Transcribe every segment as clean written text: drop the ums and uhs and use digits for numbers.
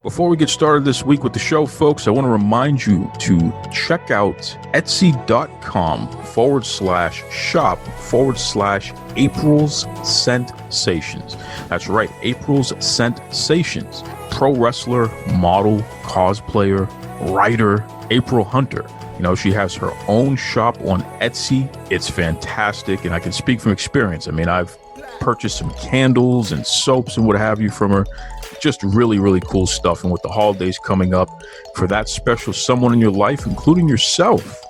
Before we get started this week with the show, folks, I want to remind you to check out etsy.com/shop/April's Sensations. That's right, April's Sensations. Pro wrestler, model, cosplayer, writer, April Hunter. You know, she has her own shop on Etsy. It's fantastic, and I can speak from experience. I mean, I've purchased some candles and soaps and what have you from her. Just really, really cool stuff. And with the holidays coming up, for that special someone in your life, including yourself,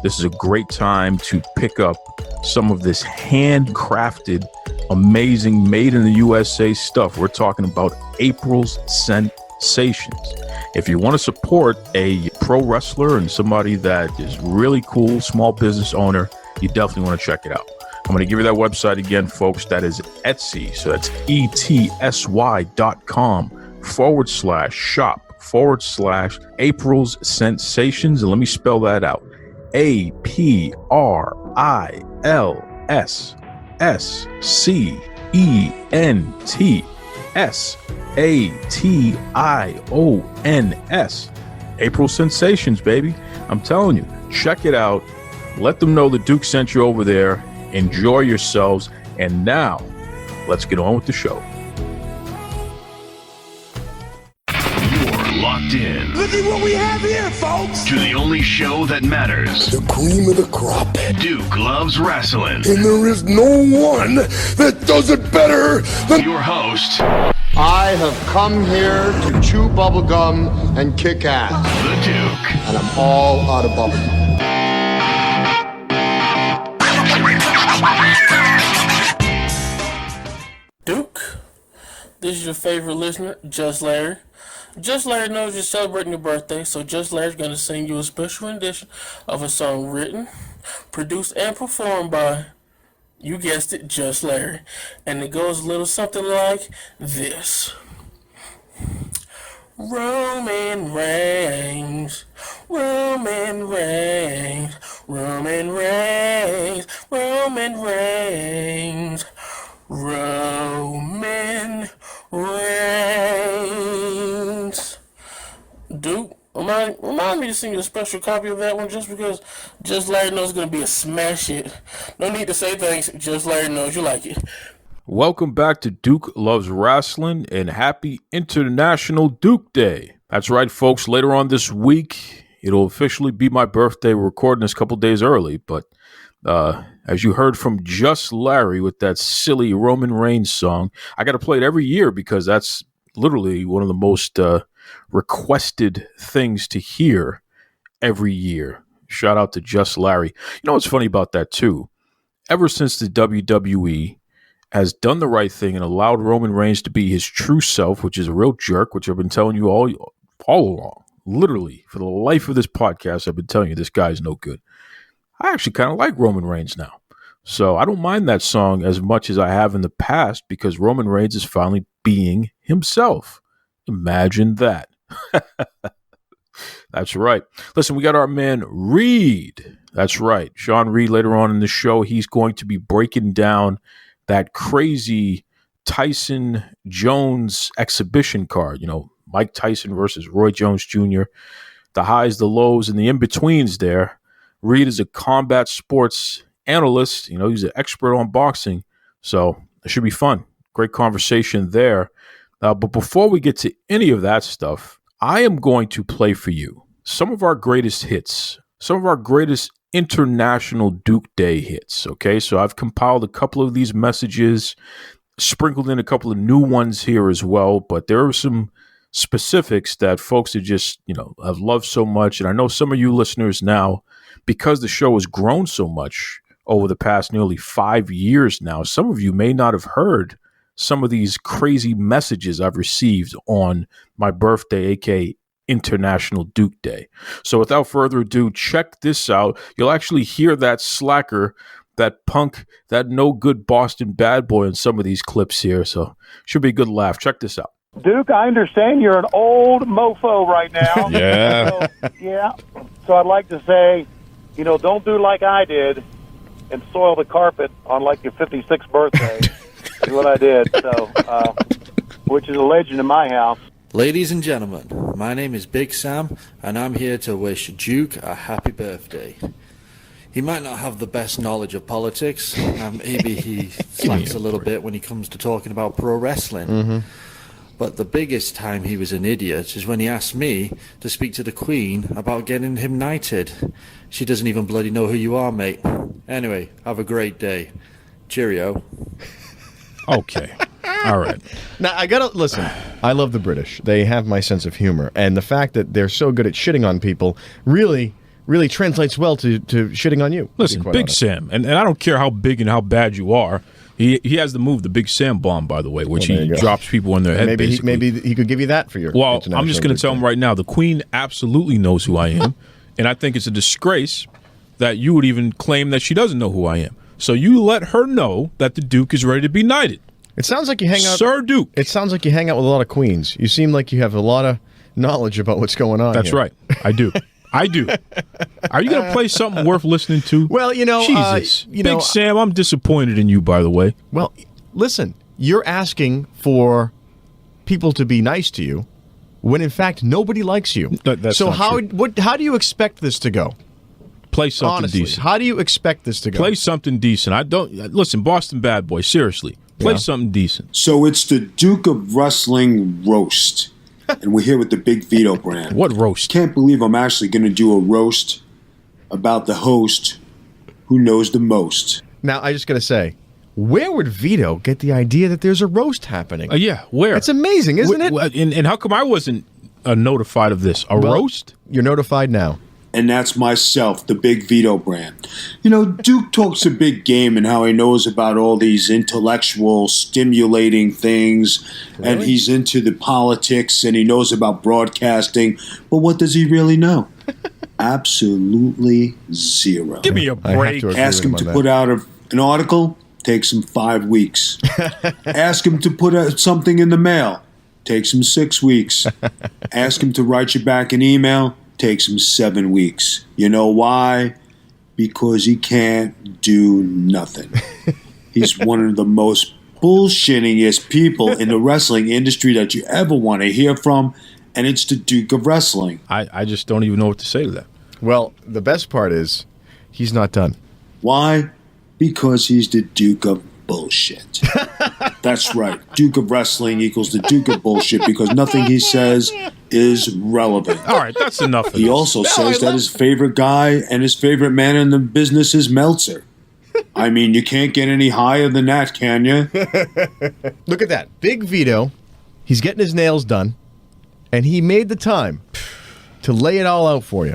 this is a great time to pick up some of this handcrafted, amazing, made in the USA stuff. We're talking about April's Sensations. If you want to support a pro wrestler and somebody that is really cool, small business owner, you definitely want to check it out. I'm going to give you that website again, folks. That is Etsy. So that's etsy.com/shop/April's Sensations. And let me spell that out. APRILSSCENTSATIONS. April Sensations, baby. I'm telling you, check it out. Let them know the Duke sent you over there. Enjoy yourselves. And now, let's get on with the show. You're locked in. Look at what we have here, folks. To the only show that matters. The cream of the crop. Duke loves wrestling. And there is no one that does it better than your host. I have come here to chew bubblegum and kick ass. The Duke. And I'm all out of bubblegum. Duke, this is your favorite listener, Just Larry. Just Larry knows you're celebrating your birthday, so Just Larry's going to sing you a special rendition of a song written, produced, and performed by, you guessed it, Just Larry. And it goes a little something like this. Roman Reigns, Roman Reigns, Roman Reigns, Roman Reigns, Roman Reigns. Duke, remind me to sing you a special copy of that one just because Just Larry knows it's going to be a smash hit. No need to say thanks, Just Larry knows you like it. Welcome back to Duke Loves Rasslin' and happy International Duke Day. That's right, folks. Later on this week, it'll officially be my birthday. We're recording this a couple days early, but as you heard from Just Larry with that silly Roman Reigns song, I got to play it every year because that's literally one of the most requested things to hear every year. Shout out to Just Larry. You know what's funny about that, too? Ever since the WWE has done the right thing and allowed Roman Reigns to be his true self, which is a real jerk, which I've been telling you all along. Literally, for the life of this podcast, I've been telling you this guy's no good. I actually kind of like Roman Reigns now. So I don't mind that song as much as I have in the past because Roman Reigns is finally being himself. Imagine that. That's right. Listen, we got our man Reed. That's right. Sean Reed, later on in the show, he's going to be breaking down that crazy Tyson Jones exhibition card. You know, Mike Tyson versus Roy Jones Jr., the highs, the lows, and the in-betweens there. Reed is a combat sports analyst. You know, he's an expert on boxing. So it should be fun. Great conversation there. But before we get to any of that stuff, I am going to play for you some of our greatest hits, some of our greatest International Duke Day hits. Okay, so I've compiled a couple of these messages, sprinkled in a couple of new ones here as well. But there are some specifics that folks are just, have loved so much. And I know some of you listeners now, because the show has grown so much over the past nearly 5 years now, some of you may not have heard some of these crazy messages I've received on my birthday, aka International Duke Day. So without further ado, check this out. You'll actually hear that slacker, that punk, that no good Boston bad boy in some of these clips here. So should be a good laugh. Check this out. Duke, I understand you're an old mofo right now. Yeah. So I'd like to say, don't do like I did and soil the carpet on like your 56th birthday. Is what I did. So, which is a legend in my house. Ladies and gentlemen, my name is Big Sam, and I'm here to wish Duke a happy birthday. He might not have the best knowledge of politics, and maybe he slacks a little bit when he comes to talking about pro wrestling. But the biggest time he was an idiot is when he asked me to speak to the Queen about getting him knighted. She doesn't even bloody know who you are, mate. Anyway, have a great day. Cheerio. Okay. All right. Now, I gotta listen. I love the British. They have my sense of humor. And the fact that they're so good at shitting on people really translates well to shitting on you. Listen, Big Sam, and I don't care how big and how bad you are, he has the move, the Big Sam bomb, by the way, which he drops people on their head, maybe he could give you that for your I'm just going to tell him right now, the Queen absolutely knows who I am, and I think it's a disgrace that you would even claim that she doesn't know who I am. So you let her know that the Duke is ready to be knighted. It sounds like you hang out... Sir Duke. It sounds like you hang out with a lot of queens. You seem like you have a lot of knowledge about what's going on. That's here. right. I do. I do. Are you going to play something worth listening to? Well, Jesus. Big Sam, I'm disappointed in you, by the way. Well, listen, you're asking for people to be nice to you when, in fact, nobody likes you. That's so not true. How do you expect this to go? Play something Honestly, decent. How do you expect this to go? Play something decent. Listen, Boston Bad Boy, seriously. Play something decent. So it's the Duke of Wrestling roast. And we're here with the Big Vito brand. What roast? Can't believe I'm actually going to do a roast about the host who knows the most. Now, I just got to say, where would Vito get the idea that there's a roast happening? Yeah, where? It's amazing, isn't it? And how come I wasn't notified of this? Roast? You're notified now. And that's myself, the Big Vito brand. Duke talks a big game and how he knows about all these intellectual, stimulating things, and he's into the politics, and he knows about broadcasting. But what does he really know? Absolutely zero. Give me a break. Ask him to put out an article, takes him 5 weeks. Ask him to put out something in the mail, takes him 6 weeks. Ask him to write you back an email, takes him 7 weeks. You know why? Because he can't do nothing. He's one of the most bullshittingest people in the wrestling industry that you ever want to hear from, and it's the Duke of Wrestling. I just don't even know what to say to that. Well, the best part is he's not done. Why? Because he's the Duke of Bullshit. That's right. Duke of Wrestling equals the Duke of Bullshit because nothing he says is relevant. All right, that's enough of He this. also says that his favorite guy and his favorite man in the business is Meltzer. I mean, you can't get any higher than that, can you? Look at that. Big Vito, he's getting his nails done, and he made the time to lay it all out for you.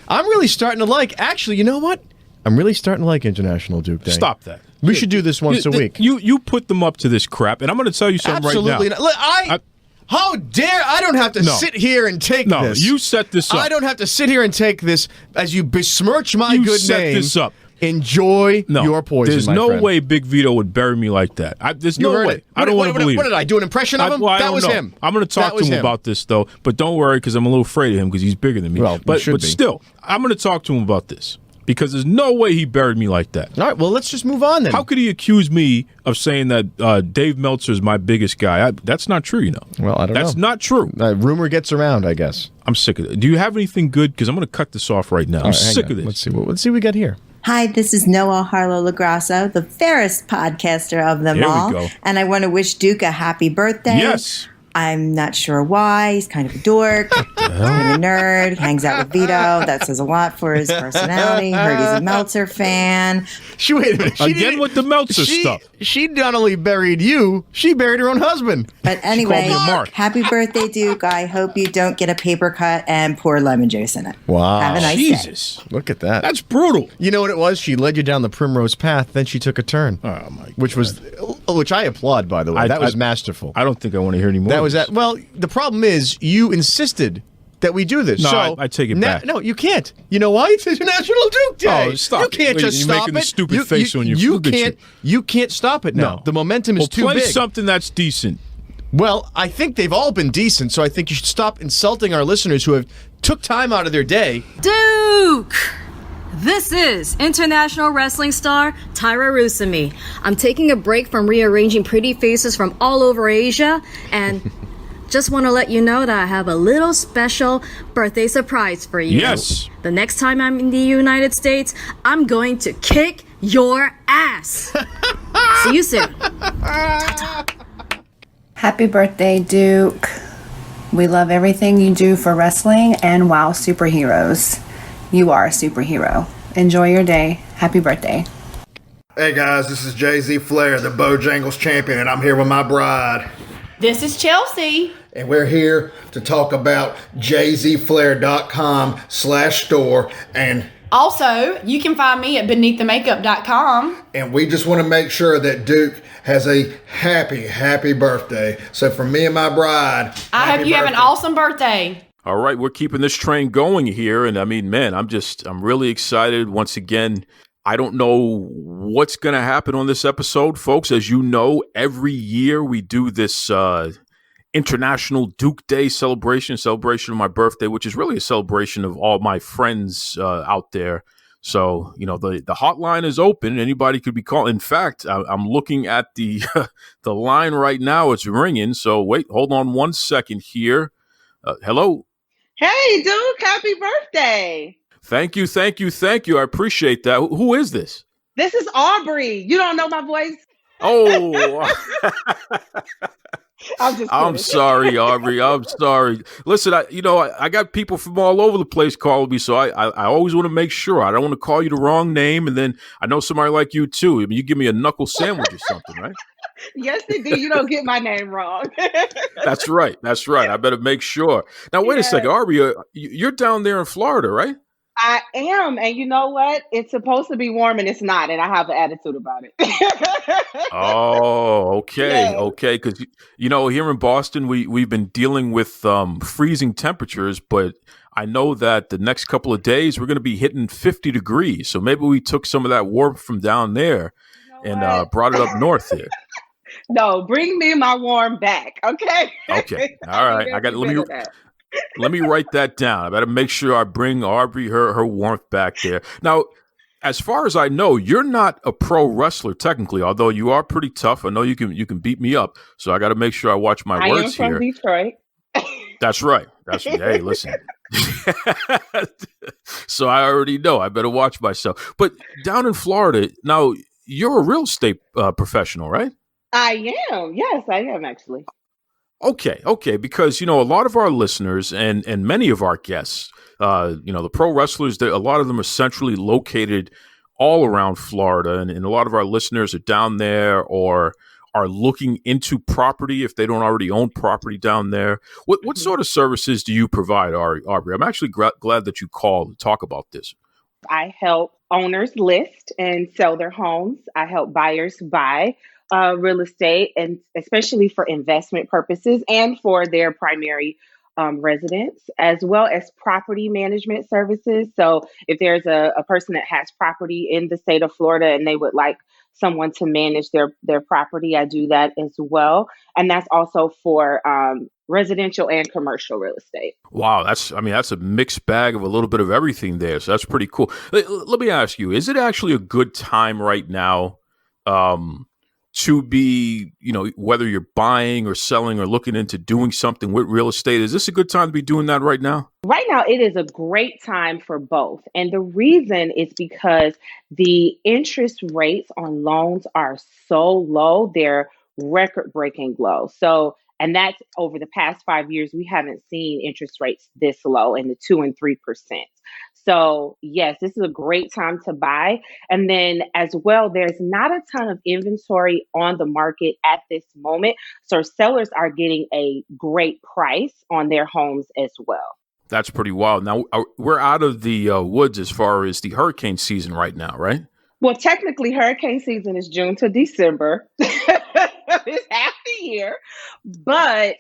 I'm really starting to actually, you know what? I'm really starting to like International Duke Day. Stop that. We should do this once a week. You put them up to this crap, and I'm going to tell you something Absolutely right now. Not. How dare I don't have to sit here and take this. No, you set this up. I don't have to sit here and take this as you besmirch my You good set name. this up. Enjoy your poison, There's my no friend. way Big Vito would bury me like that. There's no way. It. I don't want to believe What did I do, an impression of him? I that don't was know. him. I'm going to talk to him about this, though. But don't worry, because I'm a little afraid of him because he's bigger than me. Well, but should be. Still, I'm going to talk to him about this. Because there's no way he buried me like that. All right, well, let's just move on then. How could he accuse me of saying that Dave Meltzer is my biggest guy? That's not true, Well, I don't know. That's not true. Rumor gets around, I guess. I'm sick of it. Do you have anything good? Because I'm going to cut this off right now. I'm sick of this. Let's see what we got here. Hi, this is Noah Harlow Lagrasso, the fairest podcaster of them There we all. go. And I want to wish Duke a happy birthday. Yes. I'm not sure why. He's kind of a dork, kind of a nerd, hangs out with Vito. That says a lot for his personality. Heard he's a Meltzer fan. Wait a minute. Again with the Meltzer stuff. She not only buried you, she buried her own husband. But anyway, me a mark. happy birthday, Duke. I hope you don't get a paper cut and pour lemon juice in it. Wow. Have a nice Jesus. day. Look at that. That's brutal. You know what it was? She led you down the primrose path, then she took a turn. Oh, my God. Which I applaud, by the way. That was masterful. I don't think I want to hear any more. That was that. Well, the problem is you insisted that we do this. No, so I take it back. No, you can't. You know why? It's International Duke Day. Oh, stop You it. can't just You're stop making it. the stupid face when you you look at can't. You can't stop it now. No. The momentum is too play big. something that's decent. Well, I think they've all been decent, so I think you should stop insulting our listeners who have took time out of their day. Duke! This is international wrestling star Tyra Rusumi. I'm taking a break from rearranging pretty faces from all over Asia and just want to let you know that I have a little special birthday surprise for you. Yes. The next time I'm in the United States, I'm going to kick your ass. See you soon. Happy birthday, Duke. We love everything you do for wrestling and WoW superheroes. You are a superhero. Enjoy your day. Happy birthday. Hey guys, this is Jay-Z Flair, the Bojangles champion, and I'm here with my bride. This is Chelsea. And we're here to talk about jzflair.com/store. And also, you can find me at beneaththemakeup.com. And we just want to make sure that Duke has a happy birthday. So for me and my bride, I hope you have an awesome birthday. All right, we're keeping this train going here. And I mean, man, I'm really excited once again. I don't know what's going to happen on this episode, folks. As you know, every year we do this International Duke Day celebration of my birthday, which is really a celebration of all my friends out there. So, you know, the hotline is open. Anybody could be calling. In fact, I'm looking at the the line right now. It's ringing. So wait, hold on one second here. Hello. Hey, Duke. Happy birthday. Thank you. I appreciate that. Who is this? This is Aubrey. You don't know my voice? Oh, I'm sorry, Aubrey. I'm sorry. Listen, I got people from all over the place calling me, so I always want to make sure. I don't want to call you the wrong name, and then I know somebody like you too. I mean, you give me a knuckle sandwich or something, right? Yes, indeed. You don't get my name wrong. That's right. I better make sure. Now, wait a second, Aubrey. You're down there in Florida, right? I am, and you know what? It's supposed to be warm, and it's not, and I have an attitude about it. Oh, okay, okay. Because here in Boston, we've been dealing with freezing temperatures, but I know that the next couple of days we're going to be hitting 50 degrees. So maybe we took some of that warmth from down there and brought it up north here. No, bring me my warm back, okay? Okay, all right. Let me write that down. I better make sure I bring Aubrey her warmth back there. Now, as far as I know, you're not a pro wrestler technically, although you are pretty tough. I know you can beat me up, so I got to make sure I watch my words here. I am from Detroit. That's right. Hey, listen. So I already know. I better watch myself. But down in Florida, now you're a real estate professional, right? I am. Yes, I am actually. Okay, because a lot of our listeners and many of our guests, the pro wrestlers, a lot of them are centrally located all around Florida, and a lot of our listeners are down there or are looking into property if they don't already own property down there. What sort of services do you provide, Aubrey? I'm actually glad that you called to talk about this. I help owners list and sell their homes. I help buyers buy real estate, and especially for investment purposes and for their primary residence, as well as property management services. So if there's a person that has property in the state of Florida and they would like someone to manage their property, I do that as well. And that's also for residential and commercial real estate. Wow, that's a mixed bag of a little bit of everything there. So that's pretty cool. Let me ask you, is it actually a good time right now to be, whether you're buying or selling or looking into doing something with real estate? Is this a good time to be doing that right now? Right now, it is a great time for both. And the reason is because the interest rates on loans are so low, they're record-breaking low. And that's over the past 5 years, we haven't seen interest rates this low in the 2 and 3%. So yes, this is a great time to buy. And then as well, there's not a ton of inventory on the market at this moment. So sellers are getting a great price on their homes as well. That's pretty wild. Now, we're out of the woods as far as the hurricane season right now, right? Well, technically, hurricane season is June to December. It's half the year. But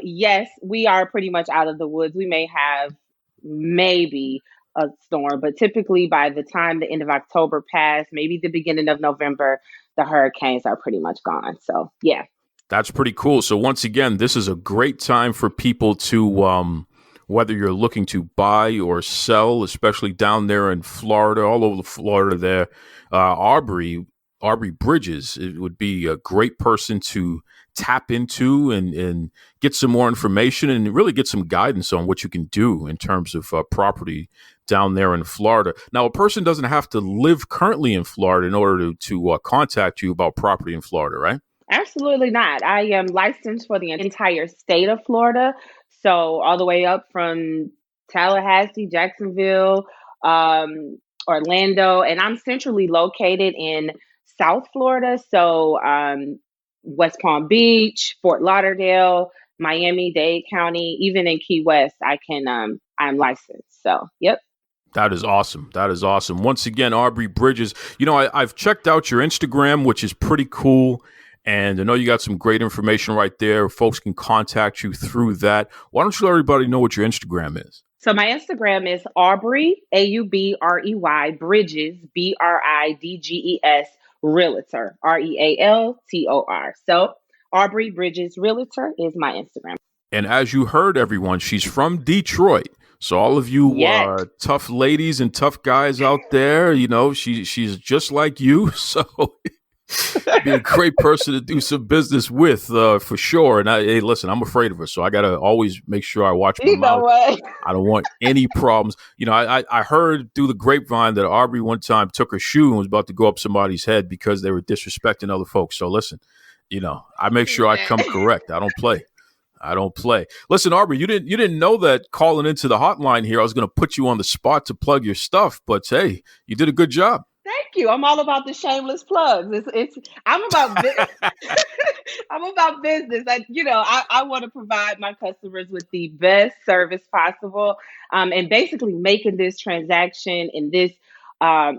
yes, we are pretty much out of the woods. We may have maybe a storm, but typically by the time the end of October passed, maybe the beginning of November, the hurricanes are pretty much gone. So, yeah. That's pretty cool. So once again, this is a great time for people to, whether you're looking to buy or sell, especially down there in Florida, all over Florida there, Aubrey Bridges, it would be a great person to tap into and get some more information and really get some guidance on what you can do in terms of property down there in Florida. Now, a person doesn't have to live currently in Florida in order to contact you about property in Florida, right? Absolutely not. I am licensed for the entire state of Florida. So all the way up from Tallahassee, Jacksonville, Orlando, and I'm centrally located in South Florida. So West Palm Beach, Fort Lauderdale, Miami-Dade County, even in Key West, I'm licensed. So, yep. That is awesome. That is awesome. Once again, Aubrey Bridges, I've checked out your Instagram, which is pretty cool. And I know you got some great information right there. Folks can contact you through that. Why don't you let everybody know what your Instagram is? So my Instagram is Aubrey, Aubrey, Bridges, Bridges, Realtor, Realtor. So Aubrey Bridges Realtor is my Instagram. And as you heard, everyone, she's from Detroit. So all of you tough ladies and tough guys out there, she's just like you. So be a great person to do some business with, for sure. And hey, listen, I'm afraid of her, so I gotta always make sure I watch my mouth. I don't want any problems. I heard through the grapevine that Aubrey one time took her shoe and was about to go up somebody's head because they were disrespecting other folks. So listen, I make sure I come correct. I don't play. Listen, Aubrey, you didn't know that calling into the hotline here, I was going to put you on the spot to plug your stuff, but hey, you did a good job. Thank you. I'm all about the shameless plugs. I'm about I'm about business. I want to provide my customers with the best service possible, and basically making this transaction and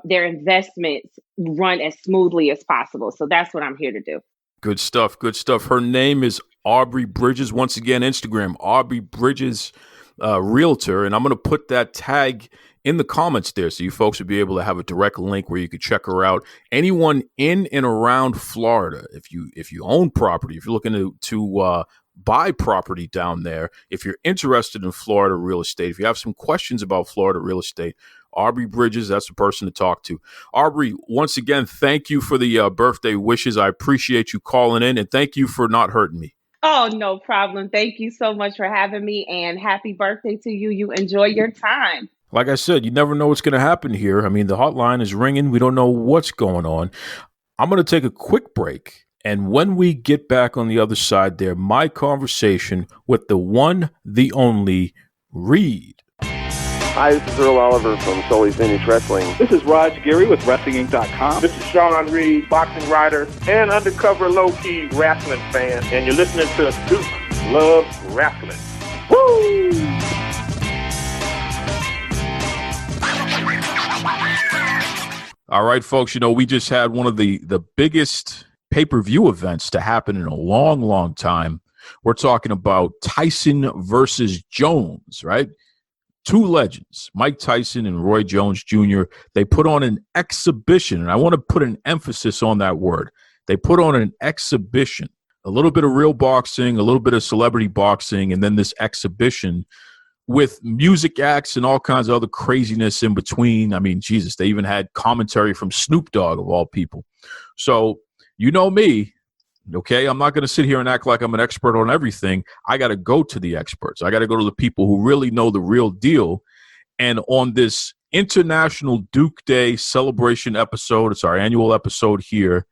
their investments run as smoothly as possible. So that's what I'm here to do. Good stuff. Good stuff. Her name is Aubrey Bridges. Once again, Instagram, Aubrey Bridges Realtor. And I'm going to put that tag in the comments there so you folks will be able to have a direct link where you could check her out. Anyone in and around Florida, if you own property, if you're looking to buy property down there, if you're interested in Florida real estate, if you have some questions about Florida real estate, Aubrey Bridges, that's the person to talk to. Aubrey, once again, thank you for the birthday wishes. I appreciate you calling in, and thank you for not hurting me. Oh, no problem. Thank you so much for having me, and happy birthday to you. You enjoy your time. Like I said, you never know what's going to happen here. I mean, the hotline is ringing. We don't know what's going on. I'm going to take a quick break. And when we get back on the other side there, my conversation with the one, the only, Reed. Hi, this is Earl Oliver from Sully's Vintage Wrestling. This is Raj Giri with WrestlingInc.com. This is Sean Reed, boxing writer and undercover low-key wrestling fan. And you're listening to Duke Loves Wrestling. Woo! All right, folks, we just had one of the biggest pay-per-view events to happen in a long, long time. We're talking about Tyson versus Jones, right? Two legends, Mike Tyson and Roy Jones Jr., they put on an exhibition, and I want to put an emphasis on that word. They put on an exhibition, a little bit of real boxing, a little bit of celebrity boxing, and then this exhibition with music acts and all kinds of other craziness in between. I mean, Jesus, they even had commentary from Snoop Dogg, of all people. So, you know me, okay? I'm not going to sit here and act like I'm an expert on everything. I got to go to the experts. I got to go to the people who really know the real deal. And on this International Duke Day celebration episode, it's our annual episode here,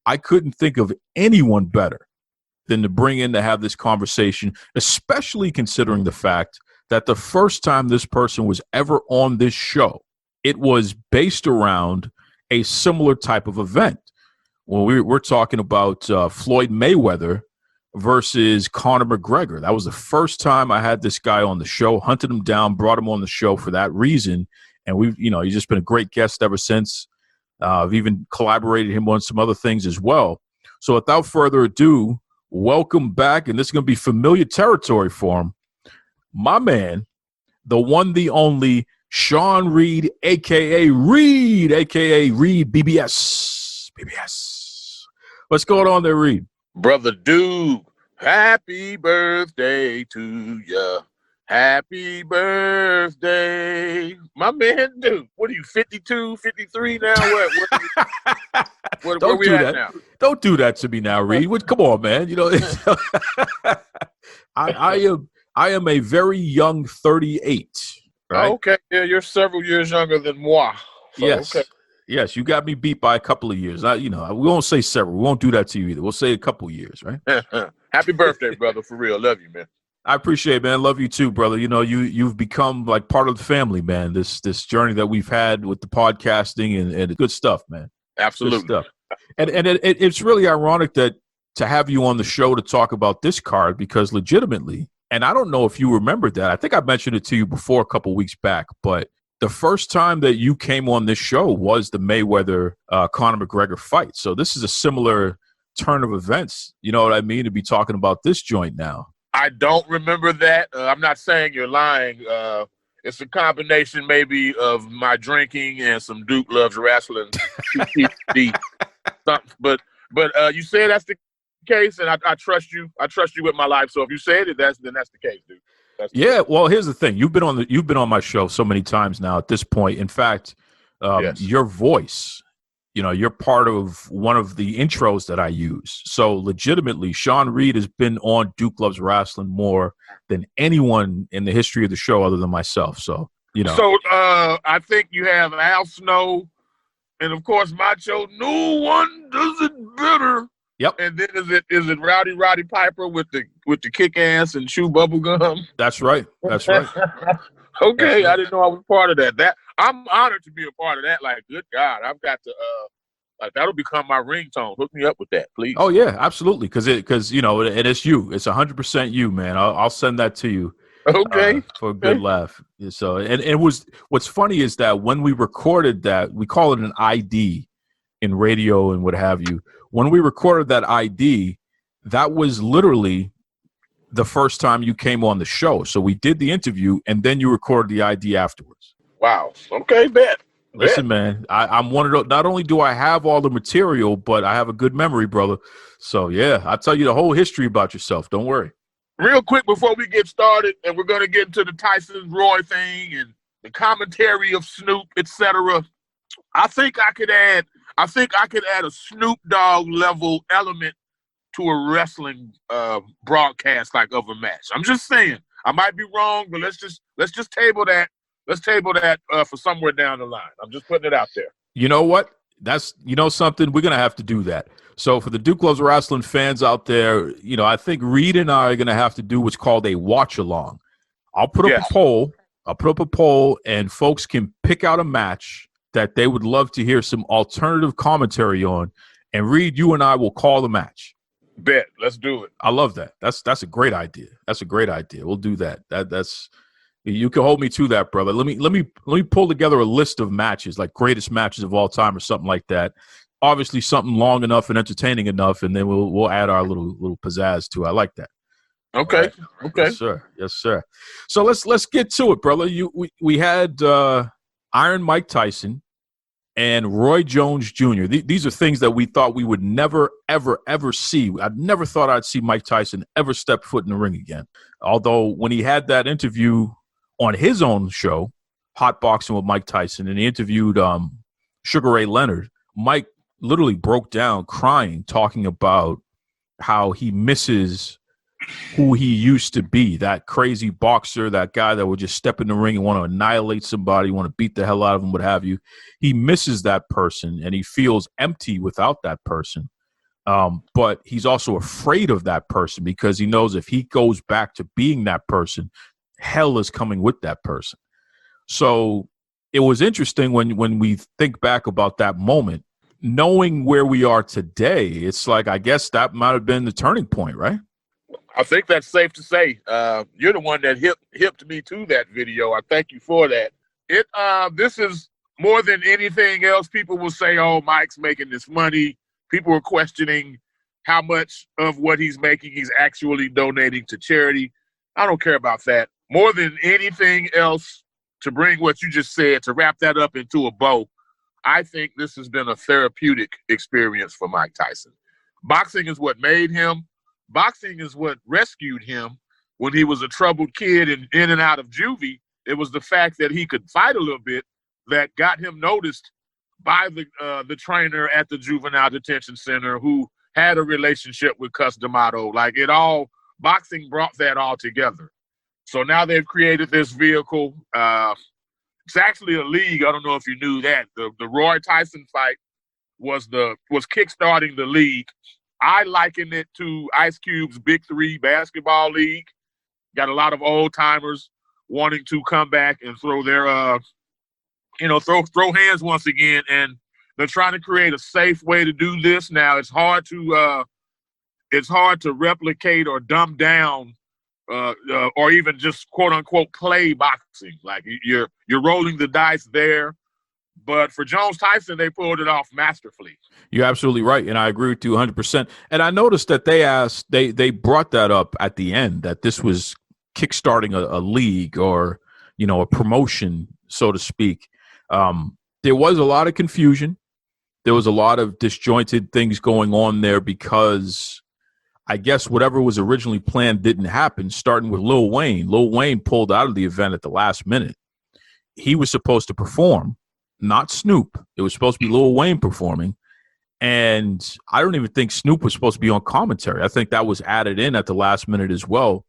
I couldn't think of anyone better than to bring in to have this conversation, especially considering the fact that the first time this person was ever on this show, it was based around a similar type of event. Well, we're talking about Floyd Mayweather versus Conor McGregor. That was the first time I had this guy on the show, hunted him down, brought him on the show for that reason. And he's just been a great guest ever since. I've even collaborated him on some other things as well. So without further ado, welcome back. And this is going to be familiar territory for him. My man, the one, the only, Sean Reed, a.k.a. Reed, a.k.a. Reed BBS. BBS. What's going on there, Reed? Brother Duke, happy birthday to ya. Happy birthday, my man Duke. What are you, 52, 53 now? Where Don't we do at that. now? Don't do that to me now, Reed. Come on, man. You know, I am a very young 38. Right? Oh, okay. Yeah, you're several years younger than moi. So, yes. Okay. Yes, you got me beat by a couple of years. We won't say several. We won't do that to you either. We'll say a couple of years, right? Happy birthday, brother. For real. Love you, man. I appreciate it, man. Love you too, brother. You know, you've become like part of the family, man. This journey that we've had with the podcasting and good stuff, man. Absolutely. Good stuff. And it's really ironic that to have you on the show to talk about this card, because legitimately, and I don't know if you remember that. I think I mentioned it to you before a couple weeks back, but the first time that you came on this show was the Mayweather Conor McGregor fight. So this is a similar turn of events. You know what I mean? To be talking about this joint now. I don't remember that. I'm not saying you're lying. It's a combination maybe of my drinking and some Duke Loves Rasslin. But you say that's the case, and I trust you. I trust you with my life. So if you said it, then that's the case, dude. Well, here's the thing. You've been on my show so many times now at this point. In fact, yes. Your voice, you're part of one of the intros that I use. So legitimately, Sean Reed has been on Duke Loves Rasslin more than anyone in the history of the show other than myself. So, So I think you have Al Snow and, of course, Macho. No one does it better. Yep. And then is it Roddy Piper with the kick ass and chew bubble gum? That's right. That's right. Okay, I didn't know I was part of that. That I'm honored to be a part of that. Like, good God, I've got to that'll become my ringtone. Hook me up with that, please. Oh yeah, absolutely. Because and it's you. It's 100% you, man. I'll send that to you. Okay. For a good laugh. So and it was what's funny is that when we recorded that, we call it an ID in radio and what have you. When we recorded that ID, that was literally the first time you came on the show. So we did the interview, and then you recorded the ID afterwards. Wow. Okay, bet. Listen, man, I'm one of those. Not only do I have all the material, but I have a good memory, brother. So, yeah, I'll tell you the whole history about yourself. Don't worry. Real quick before we get started, and we're going to get into the Tyson Roy thing and the commentary of Snoop, etc. I think I could add a Snoop Dogg level element to a wrestling broadcast like of a match. I'm just saying. I might be wrong, but let's just table that. Let's table that for somewhere down the line. I'm just putting it out there. You know what? That's something, we're gonna have to do that. So for the Duke Loves Rasslin fans out there, I think Reed and I are gonna have to do what's called a watch along. I'll put up a poll, and folks can pick out a match that they would love to hear some alternative commentary on, and Reed, you and I will call the match. Bet. Let's do it. I love that. That's a great idea. That's a great idea. We'll do that. That's you can hold me to that, brother. Let me pull together a list of matches, like greatest matches of all time or something like that. Obviously something long enough and entertaining enough, and then we'll add our little pizzazz to it. I like that. Okay. Right. Okay. Yes, sir. Yes, sir. So let's get to it, brother. We had Iron Mike Tyson and Roy Jones Jr. These are things that we thought we would never, ever, ever see. I never thought I'd see Mike Tyson ever step foot in the ring again. Although when he had that interview on his own show, Hot Boxing with Mike Tyson, and he interviewed Sugar Ray Leonard, Mike literally broke down crying, talking about how he misses who he used to be, that crazy boxer, that guy that would just step in the ring and want to annihilate somebody, want to beat the hell out of him, what have you. He misses that person, and he feels empty without that person. But he's also afraid of that person because he knows if he goes back to being that person, hell is coming with that person. So it was interesting when we think back about that moment, knowing where we are today. It's like, I guess that might have been the turning point, right? I think that's safe to say. You're the one that hipped me to that video. I thank you for that. This is more than anything else. People will say, oh, Mike's making this money. People are questioning how much of what he's making he's actually donating to charity. I don't care about that. More than anything else, to bring what you just said, to wrap that up into a bow, I think this has been a therapeutic experience for Mike Tyson. Boxing is what made him. Boxing is what rescued him. when he was a troubled kid and in and out of juvie. It was the fact that he could fight a little bit that got him noticed by the trainer at the juvenile detention center, who had a relationship with Cus D'Amato. Like, boxing brought that all together. So now they've created this vehicle. It's actually a league. I don't know if you knew that. The Roy Tyson fight was kickstarting the league. I liken it to Ice Cube's Big Three basketball league. Got a lot of old timers wanting to come back and throw their throw hands once again, and they're trying to create a safe way to do this. Now it's hard to replicate or dumb down or even just quote unquote play boxing. Like you're rolling the dice there. But for Jones Tyson, they pulled it off masterfully. You're absolutely right, and I agree with you 100%. And I noticed that they brought that up at the end, that this was kickstarting a league or a promotion, so to speak. There was a lot of confusion. There was a lot of disjointed things going on there because I guess whatever was originally planned didn't happen, starting with Lil Wayne. Lil Wayne pulled out of the event at the last minute. He was supposed to perform, not Snoop. It was supposed to be Lil Wayne performing. And I don't even think Snoop was supposed to be on commentary. I think that was added in at the last minute as well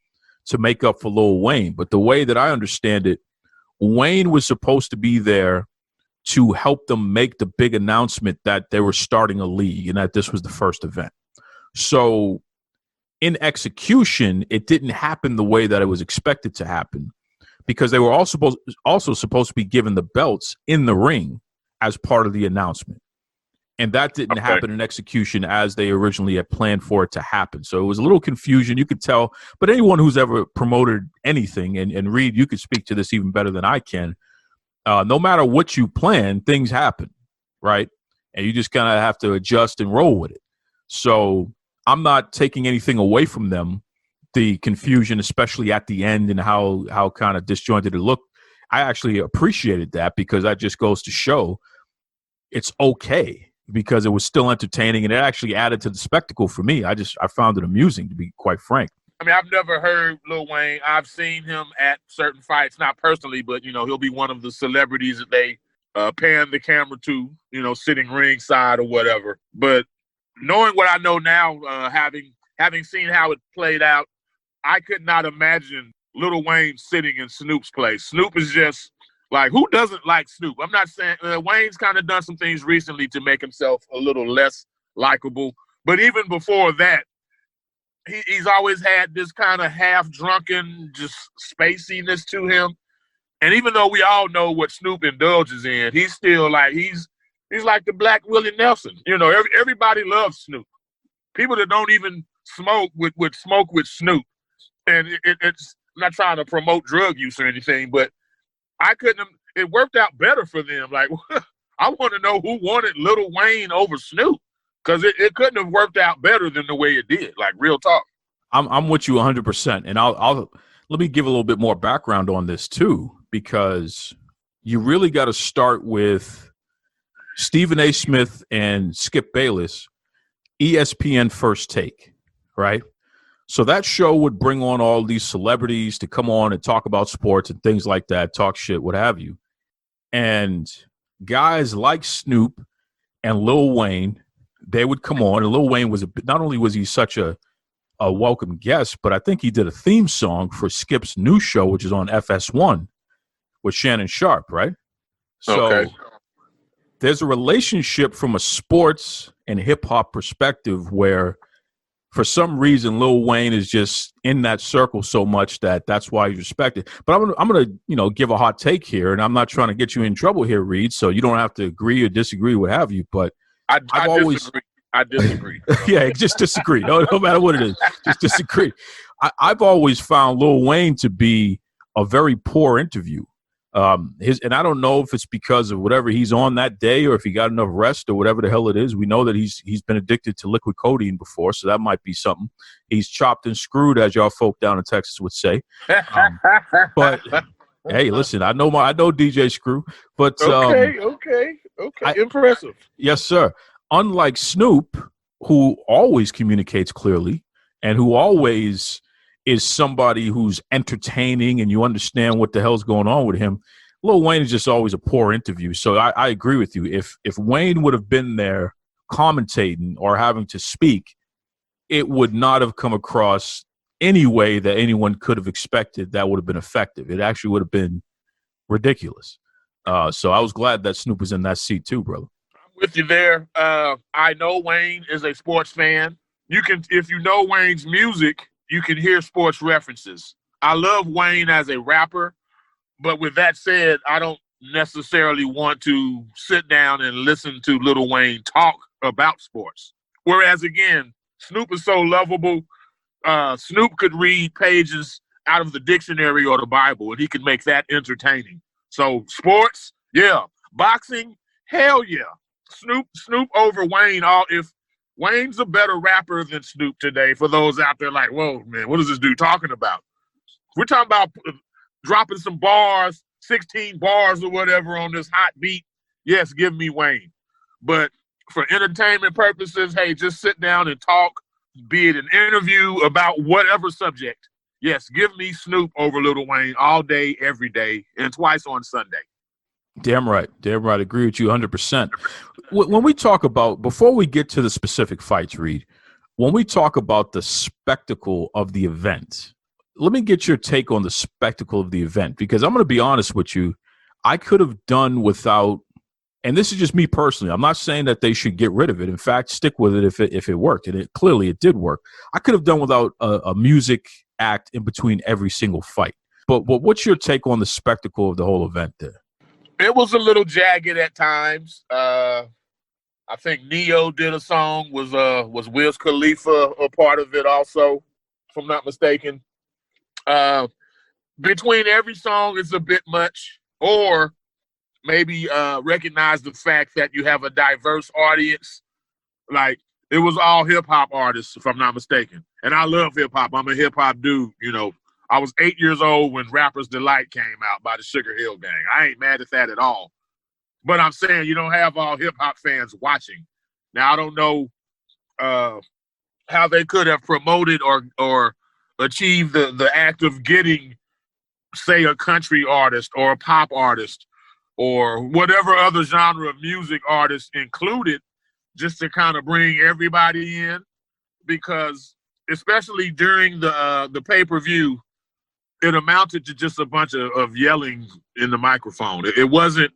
to make up for Lil Wayne. But the way that I understand it, Wayne was supposed to be there to help them make the big announcement that they were starting a league and that this was the first event. So in execution, it didn't happen the way that it was expected to happen, because they were also supposed to be given the belts in the ring as part of the announcement. And that didn't happen in execution as they originally had planned for it to happen. So it was a little confusion, you could tell. But anyone who's ever promoted anything, and Reed, you could speak to this even better than I can, no matter what you plan, things happen, right? And you just kind of have to adjust and roll with it. So I'm not taking anything away from them, the confusion, especially at the end and how kind of disjointed it looked. I actually appreciated that, because that just goes to show it's okay, because it was still entertaining and it actually added to the spectacle for me. I found it amusing, to be quite frank. I mean, I've never heard Lil Wayne. I've seen him at certain fights, not personally, but, he'll be one of the celebrities that they pan the camera to, sitting ringside or whatever. But knowing what I know now, having seen how it played out, I could not imagine Lil Wayne sitting in Snoop's place. Snoop is just like, who doesn't like Snoop? I'm not saying Wayne's kind of done some things recently to make himself a little less likable. But even before that, he's always had this kind of half-drunken, just spaciness to him. And even though we all know what Snoop indulges in, he's still like, he's like the Black Willie Nelson. Everybody loves Snoop. People that don't even smoke would smoke with Snoop. And it's I'm not trying to promote drug use or anything, but it worked out better for them. Like, I want to know who wanted Lil Wayne over Snoop, because it couldn't have worked out better than the way it did. Like, real talk. I'm with you 100%. And I'll let me give a little bit more background on this too, because you really got to start with Stephen A. Smith and Skip Bayless, ESPN First Take, right? So that show would bring on all these celebrities to come on and talk about sports and things like that, talk shit, what have you. And guys like Snoop and Lil Wayne, they would come on. And Lil Wayne not only was he such a welcome guest, but I think he did a theme song for Skip's new show, which is on FS1 with Shannon Sharp, right? So there's a relationship from a sports and hip-hop perspective where for some reason Lil Wayne is just in that circle so much that's why he's respected. But I'm gonna give a hot take here, and I'm not trying to get you in trouble here, Reed, so you don't have to agree or disagree, what have you. But I disagree. Yeah, just disagree. No matter what it is, just disagree. I've always found Lil Wayne to be a very poor interview. And I don't know if it's because of whatever he's on that day or if he got enough rest or whatever the hell it is. We know that he's been addicted to liquid codeine before, so that might be something. He's chopped and screwed, as y'all folk down in Texas would say. But hey, listen, I know DJ Screw, but okay, impressive. Yes, sir. Unlike Snoop, who always communicates clearly and who always is somebody who's entertaining and you understand what the hell's going on with him. Lil Wayne is just always a poor interview. So I agree with you. If Wayne would have been there commentating or having to speak, it would not have come across any way that anyone could have expected that would have been effective. It actually would have been ridiculous. So I was glad that Snoop was in that seat too, brother. I'm with you there. I know Wayne is a sports fan. If you know Wayne's music, you can hear sports references. I love Wayne as a rapper, but with that said, I don't necessarily want to sit down and listen to Lil Wayne talk about sports. Whereas, again, Snoop is so lovable. Snoop could read pages out of the dictionary or the Bible, and he could make that entertaining. So sports, yeah. Boxing, hell yeah. Snoop over Wayne. If Wayne's a better rapper than Snoop today, for those out there like, whoa, man, what is this dude talking about? We're talking about dropping some bars, 16 bars or whatever on this hot beat. Yes, give me Wayne. But for entertainment purposes, hey, just sit down and talk, be it an interview about whatever subject. Yes, give me Snoop over Lil Wayne all day, every day, and twice on Sunday. Damn right. Damn right. I agree with you 100%. When we talk about, before we get to the specific fights, Reed, when we talk about the spectacle of the event, let me get your take on the spectacle of the event, because I'm going to be honest with you. I could have done without, and this is just me personally. I'm not saying that they should get rid of it. In fact, stick with it if it worked, and it clearly did work. I could have done without a music act in between every single fight. But what's your take on the spectacle of the whole event there? It was a little jagged at times. I think Neo did a song. Was Wiz Khalifa a part of it also, if I'm not mistaken? Between every song is a bit much, or maybe recognize the fact that you have a diverse audience. Like, it was all hip-hop artists, if I'm not mistaken. And I love hip-hop. I'm a hip-hop dude, you know. I was 8 years old when Rapper's Delight came out by the Sugar Hill Gang. I ain't mad at that at all. But I'm saying you don't have all hip-hop fans watching. Now, I don't know how they could have promoted or achieved the act of getting, say, a country artist or a pop artist or whatever other genre of music artist included, just to kind of bring everybody in. Because especially during the pay-per-view, it amounted to just a bunch of yelling in the microphone. It wasn't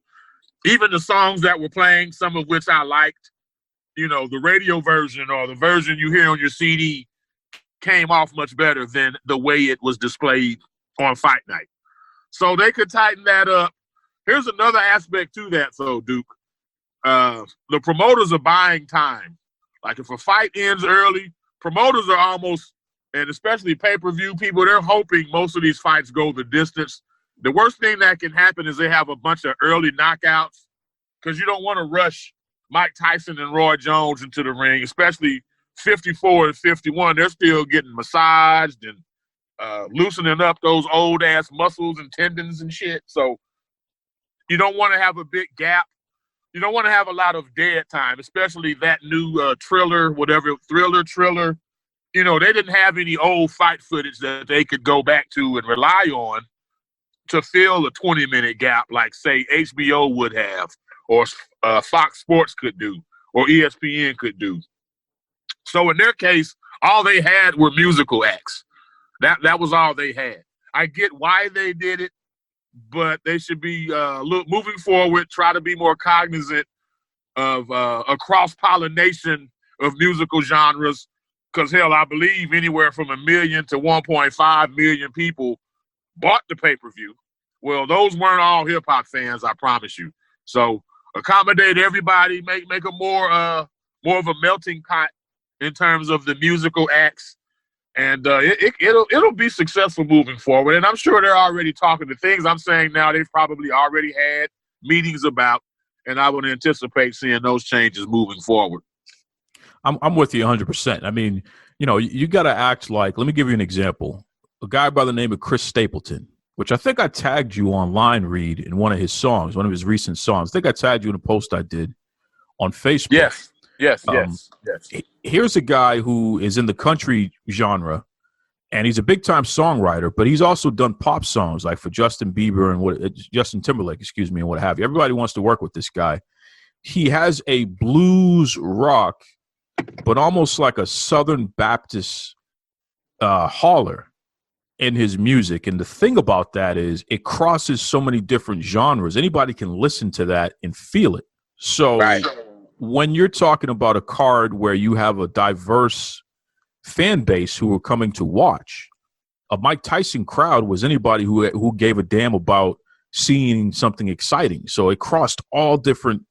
even the songs that were playing, some of which I liked, you know, the radio version or the version you hear on your CD came off much better than the way it was displayed on Fight Night. So they could tighten that up. Here's another aspect to that, though, Duke. The promoters are buying time. Like, if a fight ends early, promoters are almost, and especially pay-per-view people, they're hoping most of these fights go the distance. The worst thing that can happen is they have a bunch of early knockouts, because you don't want to rush Mike Tyson and Roy Jones into the ring, especially 54 and 51. They're still getting massaged and loosening up those old-ass muscles and tendons and shit. So you don't want to have a big gap. You don't want to have a lot of dead time, especially that new Triller. You know, they didn't have any old fight footage that they could go back to and rely on to fill a 20-minute gap like, say, HBO would have, or Fox Sports could do, or ESPN could do. So in their case, all they had were musical acts. That was all they had. I get why they did it, but they should be moving forward, try to be more cognizant of a cross-pollination of musical genres. Because, hell, I believe anywhere from 1 million to 1.5 million people bought the pay-per-view. Well, those weren't all hip-hop fans, I promise you. So accommodate everybody, make a more of a melting pot in terms of the musical acts. And it'll be successful moving forward. And I'm sure they're already talking. The things I'm saying now, they've probably already had meetings about. And I would anticipate seeing those changes moving forward. I'm with you 100%. I mean, you know, you got to act like, let me give you an example. A guy by the name of Chris Stapleton, which I think I tagged you online, Reed, in one of his songs, one of his recent songs. I think I tagged you in a post I did on Facebook. Yes. Here's a guy who is in the country genre, And he's a big-time songwriter, but he's also done pop songs like for Justin Bieber and Justin Timberlake, and what have you. Everybody wants to work with this guy. He has a blues rock, but almost like a Southern Baptist holler in his music. And the thing about that is it crosses so many different genres. Anybody can listen to that and feel it. So when you're talking about a card where you have a diverse fan base who are coming to watch, a Mike Tyson crowd was anybody who gave a damn about seeing something exciting. So it crossed all different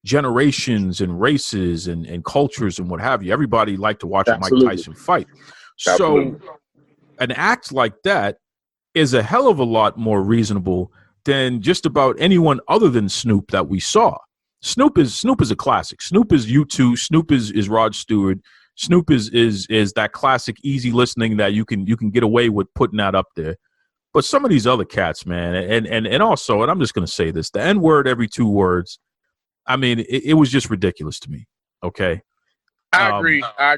generations and races and cultures and what have you. Everybody liked to watch a Mike Tyson fight. So an act like that is a hell of a lot more reasonable than just about anyone other than Snoop that we saw. Snoop is a classic. Snoop is U2. Snoop is Rod Stewart. Snoop is that classic easy listening that you can get away with putting that up there. But some of these other cats, man, and also, and I'm just going to say this, the N-word every 2 words, I mean, it was just ridiculous to me. Okay. I agree. I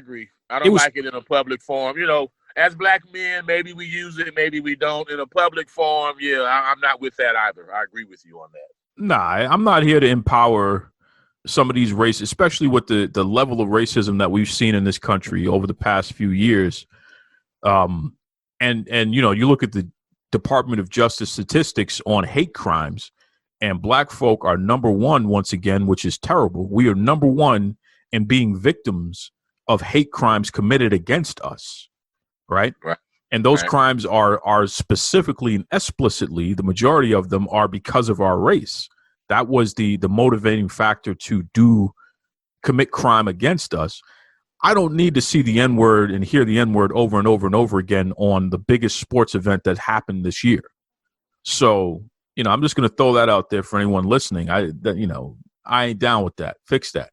don't like it in a public forum. You know, as black men, maybe we use it, maybe we don't. In a public forum, yeah, I'm not with that either. I agree with you on that. Nah, I'm not here to empower some of these races, especially with the level of racism that we've seen in this country over the past few years. And you know, you look at the Department of Justice statistics on hate crimes, and black folk are number 1 once again, which is terrible. We are number 1 in being victims of hate crimes committed against us, right? And those crimes are specifically and explicitly, the majority of them are because of our race. That was the motivating factor to commit crime against us. I don't need to see the N-word and hear the N-word over and over and over again on the biggest sports event that happened this year. So, you know, I'm just going to throw that out there for anyone listening. I ain't down with that. Fix that.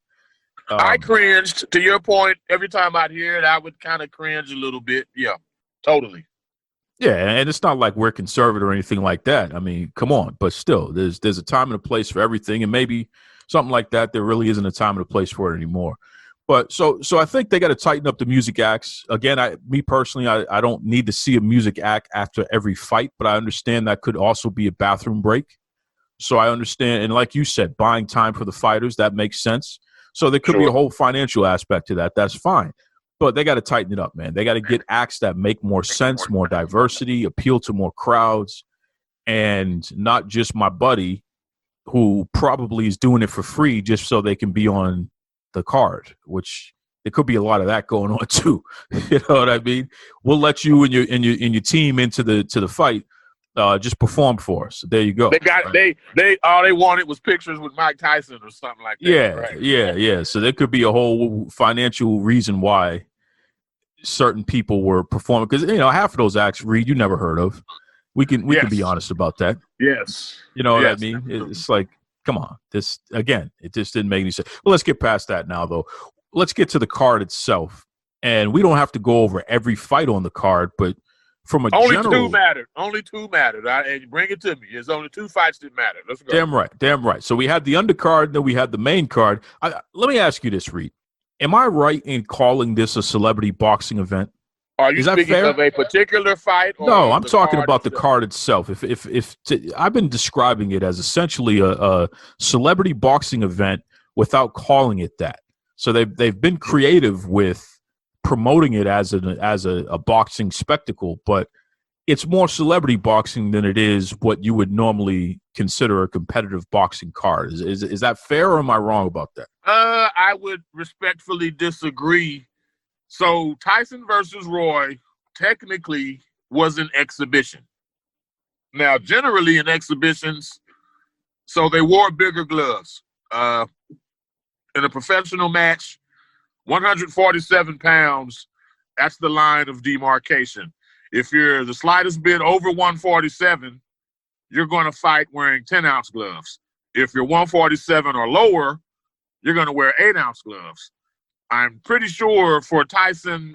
I cringed, to your point. Every time I'd hear it, I would kind of cringe a little bit. Yeah, totally. Yeah, and it's not like we're conservative or anything like that. I mean, come on. But still, there's a time and a place for everything, and maybe something like that, there really isn't a time and a place for it anymore. But so I think they got to tighten up the music acts. Again, me personally, I don't need to see a music act after every fight, but I understand that could also be a bathroom break. So I understand, and like you said, buying time for the fighters, that makes sense. So there could be a whole financial aspect to that. That's fine. But they got to tighten it up, man. They got to get acts that make more sense, more diversity, appeal to more crowds, and not just my buddy who probably is doing it for free just so they can be on the card, which there could be a lot of that going on too. You know what I mean? We'll let you and your team into the fight. Just perform for us. There you go. They got they all they wanted was pictures with Mike Tyson or something like that. Yeah. So there could be a whole financial reason why certain people were performing, because you know half of those acts, Reed, you never heard of. We can be honest about that. Yes. You know what I mean? It's like, come on. This again, it just didn't make any sense. Well, let's get past that now, though. Let's get to the card itself, and we don't have to go over every fight on the card, but from a only general, Only two mattered. And bring it to me. There's only 2 fights that matter. Let's go. Damn right. So we had the undercard, then we had the main card. Let me ask you this, Reed. Am I right in calling this a celebrity boxing event? Are you speaking of a particular fight? Or no, I'm talking about the card itself. I've been describing it as essentially a celebrity boxing event without calling it that. So they've been creative with promoting it as a boxing spectacle, but it's more celebrity boxing than it is what you would normally consider a competitive boxing card. Is that fair, or am I wrong about that? I would respectfully disagree. So Tyson versus Roy technically was an exhibition. Now, generally in exhibitions, so they wore bigger gloves. In a professional match, 147 pounds, that's the line of demarcation. If you're the slightest bit over 147, you're going to fight wearing 10-ounce gloves. If you're 147 or lower, you're going to wear 8-ounce gloves. I'm pretty sure for Tyson,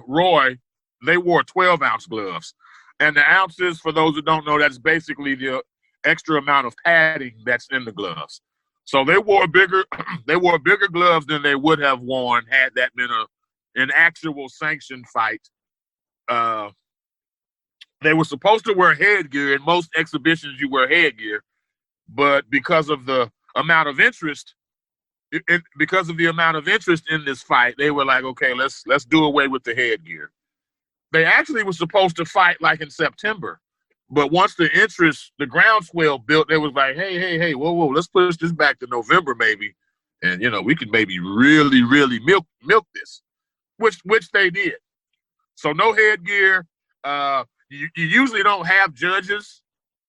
Roy, they wore 12-ounce gloves. And the ounces, for those who don't know, that's basically the extra amount of padding that's in the gloves. So they wore bigger gloves than they would have worn had that been an actual sanctioned fight. They were supposed to wear headgear. In most exhibitions, you wear headgear, but because of the amount of interest, because of the amount of interest in this fight, they were like, okay, let's do away with the headgear. They actually were supposed to fight like in September, but once the groundswell built, they was like, hey, whoa, let's push this back to November maybe, and we can maybe really, really milk this, which they did. So no headgear. You usually don't have judges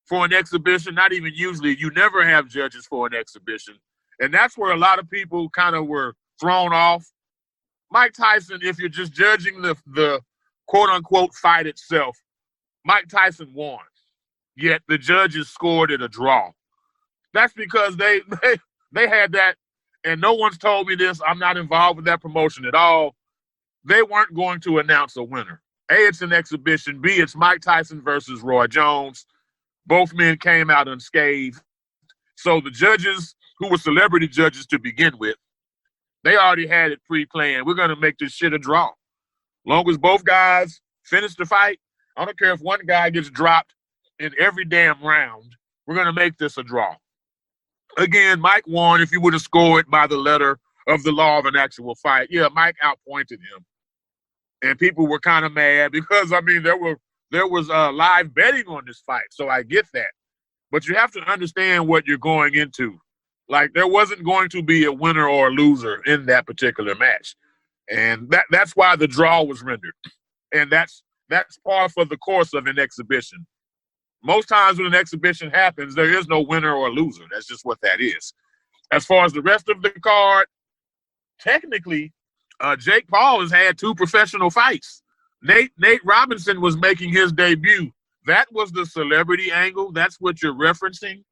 for an exhibition. Not even usually. You never have judges for an exhibition. And that's where a lot of people kind of were thrown off. Mike Tyson, if you're just judging the quote-unquote fight itself, Mike Tyson won. Yet the judges scored it a draw. That's because they had that, and no one's told me this. I'm not involved with that promotion at all. They weren't going to announce a winner. A, it's an exhibition. B, it's Mike Tyson versus Roy Jones. Both men came out unscathed. So the judges, who were celebrity judges to begin with, they already had it pre-planned. We're going to make this shit a draw. Long as both guys finish the fight, I don't care if one guy gets dropped in every damn round, we're going to make this a draw. Again, Mike won if you would have scored by the letter of the law of an actual fight. Yeah, Mike outpointed him. And people were kind of mad because, there was live betting on this fight, so I get that. But you have to understand what you're going into. Like, there wasn't going to be a winner or a loser in that particular match. And that's why the draw was rendered. And that's par for the course of an exhibition. Most times when an exhibition happens, there is no winner or loser. That's just what that is. As far as the rest of the card, technically, Jake Paul has had 2 professional fights. Nate Robinson was making his debut. That was the celebrity angle. That's what you're referencing.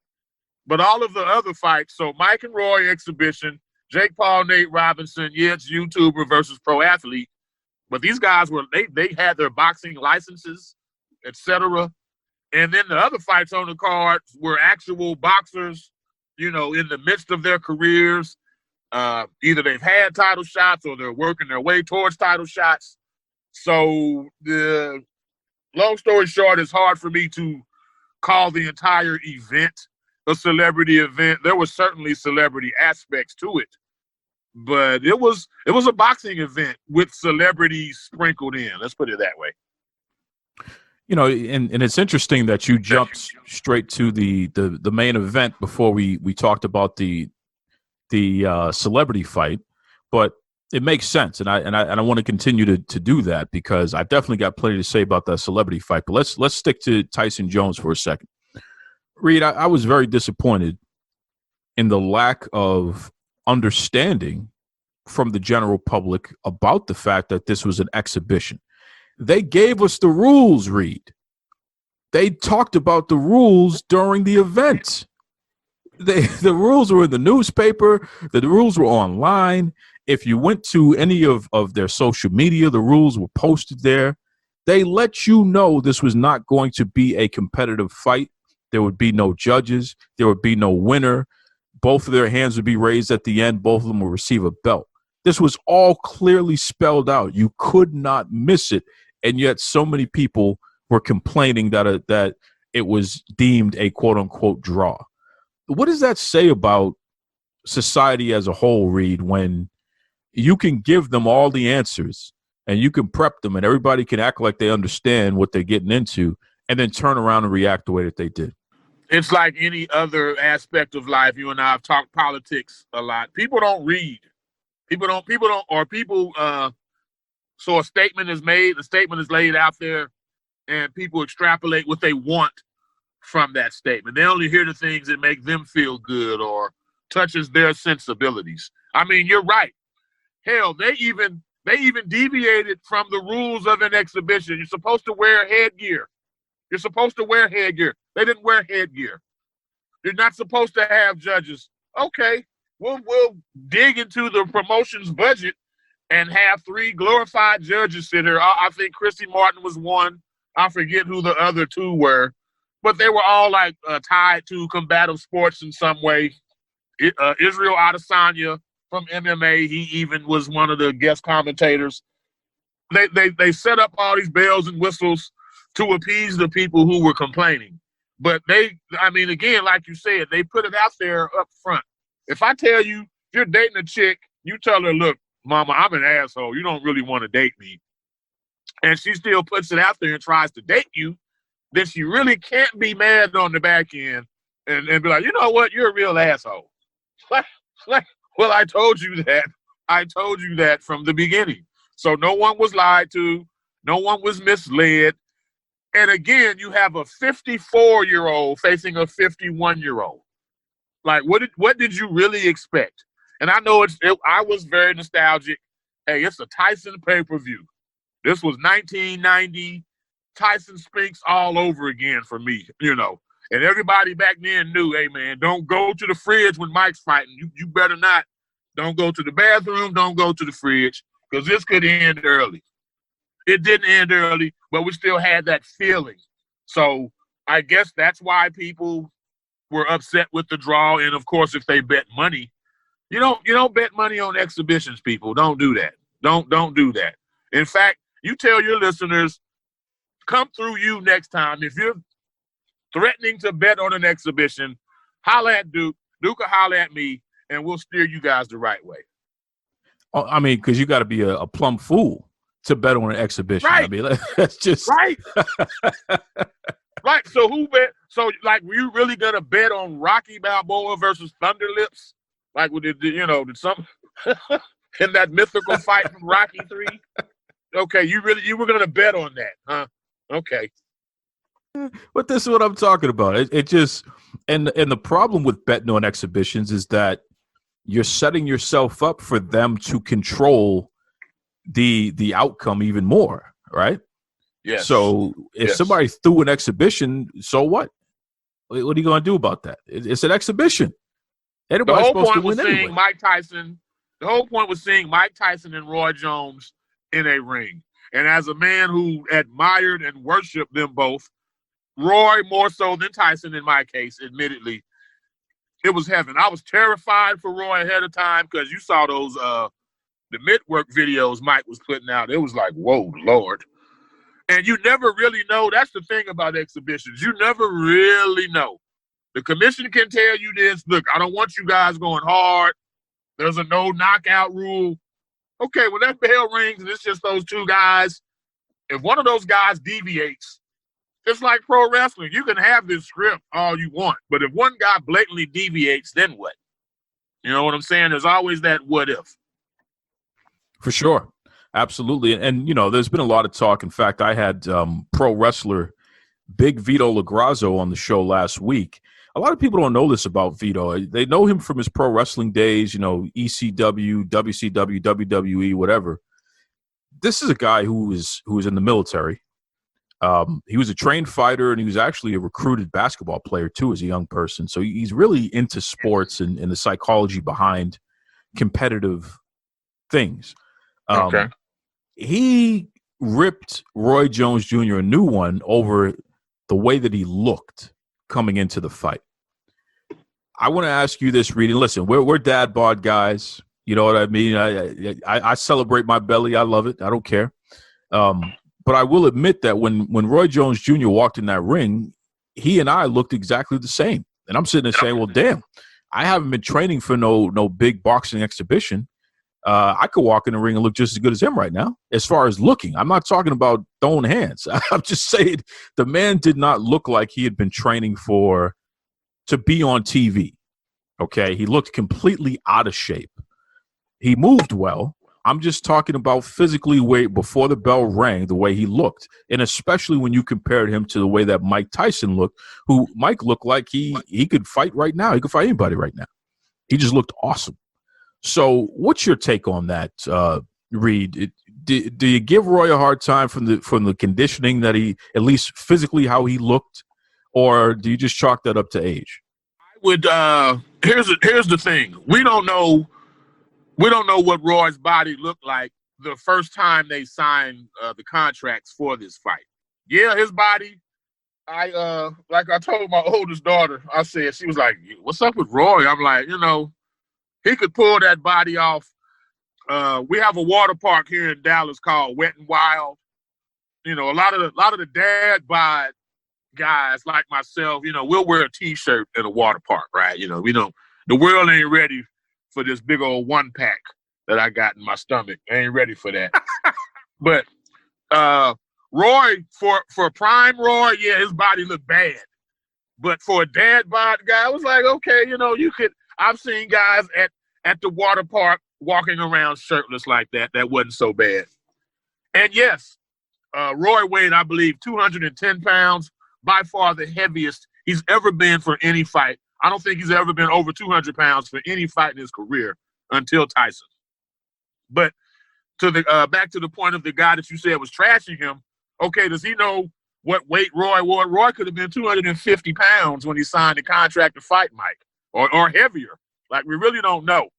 But all of the other fights, so Mike and Roy exhibition, Jake Paul, Nate Robinson, yeah, it's YouTuber versus pro athlete. But these guys they had their boxing licenses, etc. And then the other fights on the card were actual boxers, in the midst of their careers. Either they've had title shots or they're working their way towards title shots. So the long story short, it's hard for me to call the entire event a celebrity event. There were certainly celebrity aspects to it, but it was a boxing event with celebrities sprinkled in. Let's put it that way. And it's interesting that you jumped straight to the main event before we talked about the celebrity fight, but it makes sense, and I want to continue to do that because I've definitely got plenty to say about that celebrity fight. But let's stick to Tyson Jones for a second. Reed, I was very disappointed in the lack of understanding from the general public about the fact that this was an exhibition. They gave us the rules, Reed. They talked about the rules during the event. The rules were in the newspaper. The rules were online. If you went to any of their social media, the rules were posted there. They let you know this was not going to be a competitive fight. There would be no judges. There would be no winner. Both of their hands would be raised at the end. Both of them will receive a belt. This was all clearly spelled out. You could not miss it. And yet so many people were complaining that it was deemed a quote-unquote draw. What does that say about society as a whole, Reed, when you can give them all the answers and you can prep them and everybody can act like they understand what they're getting into and then turn around and react the way that they did? It's like any other aspect of life. You and I have talked politics a lot. People don't read. So a statement is made, a statement is laid out there, and people extrapolate what they want from that statement. They only hear the things that make them feel good or touches their sensibilities. I mean, you're right. Hell, they even deviated from the rules of an exhibition. You're supposed to wear headgear. They didn't wear headgear. You're not supposed to have judges. Okay, we'll dig into the promotion's budget and have 3 glorified judges sit here. I think Christy Martin was one. I forget who the other 2 were, but they were all like tied to combative sports in some way. Israel Adesanya from MMA, he even was one of the guest commentators. They set up all these bells and whistles to appease the people who were complaining. But again, like you said, they put it out there up front. If I tell you, if you're dating a chick, you tell her, look, mama, I'm an asshole. You don't really want to date me. And she still puts it out there and tries to date you, then she really can't be mad on the back end and be like, you know what? You're a real asshole. Well, I told you that. I told you that from the beginning. So no one was lied to. No one was misled. And again, you have a 54-year-old facing a 51-year-old. Like, what did you really expect? And I know I was very nostalgic. Hey, it's a Tyson pay-per-view. This was 1990. Tyson Spinks all over again for me, And everybody back then knew, hey, man, don't go to the fridge when Mike's fighting. You better not. Don't go to the bathroom. Don't go to the fridge, because this could end early. It didn't end early, but we still had that feeling. So I guess that's why people were upset with the draw. And, of course, if they bet money, you don't bet money on exhibitions, people. Don't do that. Don't do that. In fact, you tell your listeners, come through you next time. If you're threatening to bet on an exhibition, holla at Duke. Duke will holla at me, and we'll steer you guys the right way. Oh, I mean, because you got to be a plumb fool to bet on an exhibition. Right. I mean, that's just right. Right. So who bet? So, like, were you really gonna bet on Rocky Balboa versus Thunder Lips? Like, did some in that mythical fight from Rocky 3? Okay, you were gonna bet on that, huh? Okay. But this is what I'm talking about. It just and the problem with betting on exhibitions is that you're setting yourself up for them to control the outcome even more, right? Yes. So if somebody threw an exhibition, so what? What are you going to do about that? It's an exhibition. Everybody's supposed to win anyway. The whole point was seeing Mike Tyson and Roy Jones in a ring. And as a man who admired and worshiped them both, Roy more so than Tyson in my case, admittedly, it was heaven. I was terrified for Roy ahead of time because you saw those the mid-work videos Mike was putting out. It was like, whoa, Lord. And you never really know. That's the thing about exhibitions. You never really know. The commission can tell you this. Look, I don't want you guys going hard. There's a no knockout rule. Okay, when that bell rings and it's just those two guys, if one of those guys deviates, it's like pro wrestling. You can have this script all you want, but if one guy blatantly deviates, then what? You know what I'm saying? There's always that what if. For sure. Absolutely. And there's been a lot of talk. In fact, I had pro wrestler Big Vito LaGrazzo on the show last week. A lot of people don't know this about Vito. They know him from his pro wrestling days, ECW, WCW, WWE, whatever. This is a guy who was in the military. He was a trained fighter, and he was actually a recruited basketball player, too, as a young person. So he's really into sports and the psychology behind competitive things. Okay. He ripped Roy Jones Jr. a new one over the way that he looked coming into the fight. I want to ask you this, Reed. And listen, we're dad bod guys. You know what I mean? I celebrate my belly. I love it. I don't care. But I will admit that when Roy Jones Jr. walked in that ring, he and I looked exactly the same. And I'm sitting there saying, well, damn, I haven't been training for no big boxing exhibition. I could walk in the ring and look just as good as him right now, as far as looking. I'm not talking about throwing hands. I'm just saying the man did not look like he had been training to be on TV. Okay, he looked completely out of shape. He moved well. I'm just talking about physically before the bell rang, the way he looked, and especially when you compared him to the way that Mike Tyson looked, who Mike looked like he could fight right now. He could fight anybody right now. He just looked awesome. So what's your take on that, Reed? Do you give Roy a hard time from the conditioning that he, at least physically, how he looked, or do you just chalk that up to age? I would. Here's the thing. We don't know what Roy's body looked like the first time they signed the contracts for this fight. Yeah, his body. Like I told my oldest daughter, I said, she was like, "What's up with Roy?" I'm like, he could pull that body off. We have a water park here in Dallas called Wet and Wild. a lot of the dad bod guys like myself, we'll wear a T-shirt at a water park, right? We don't. The world ain't ready for this big old 1-pack that I got in my stomach. I ain't ready for that. But Roy, for prime Roy, yeah, his body looked bad. But for a dad bod guy, I was like, okay, you could. I've seen guys at the water park walking around shirtless like that. That wasn't so bad. And yes, Roy weighed, I believe, 210 pounds, by far the heaviest he's ever been for any fight. I don't think he's ever been over 200 pounds for any fight in his career until Tyson. But to the back to the point of the guy that you said was trashing him, okay, does he know what weight Roy was? Roy could have been 250 pounds when he signed the contract to fight Mike, or heavier. Like, we really don't know.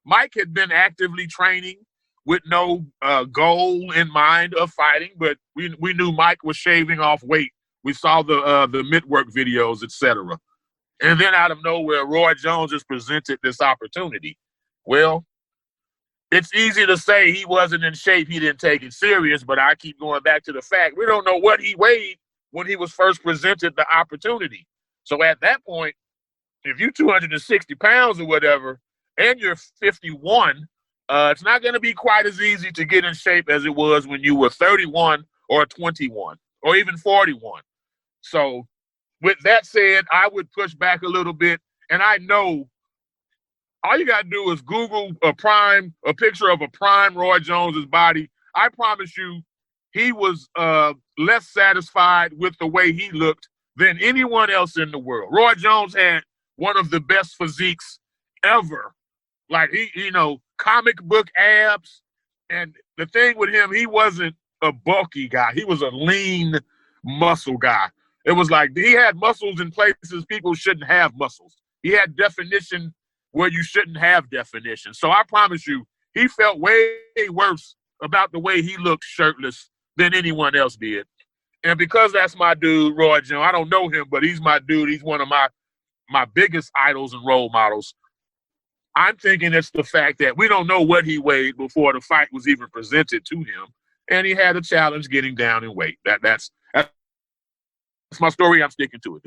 Mike had been actively training with no goal in mind of fighting, but we knew Mike was shaving off weight. We saw the mid-work videos, etc. And then out of nowhere, Roy Jones has presented this opportunity. Well, it's easy to say he wasn't in shape, he didn't take it serious, but I keep going back to the fact we don't know what he weighed when he was first presented the opportunity. So at that point, if you're 260 pounds or whatever, and you're 51, it's not going to be quite as easy to get in shape as it was when you were 31 or 21 or even 41. So with that said, I would push back a little bit. And I know all you got to do is Google a picture of a prime Roy Jones's body. I promise you, he was less satisfied with the way he looked than anyone else in the world. Roy Jones had one of the best physiques ever. Like, comic book abs. And the thing with him, he wasn't a bulky guy. He was a lean muscle guy. It was like he had muscles in places people shouldn't have muscles. He had definition where you shouldn't have definition. So I promise you, he felt way worse about the way he looked shirtless than anyone else did. And because that's my dude, Roy Jones, I don't know him, but he's my dude. He's one of my biggest idols and role models. I'm thinking it's the fact that we don't know what he weighed before the fight was even presented to him, and he had a challenge getting down in weight. That's my story. I'm sticking to it.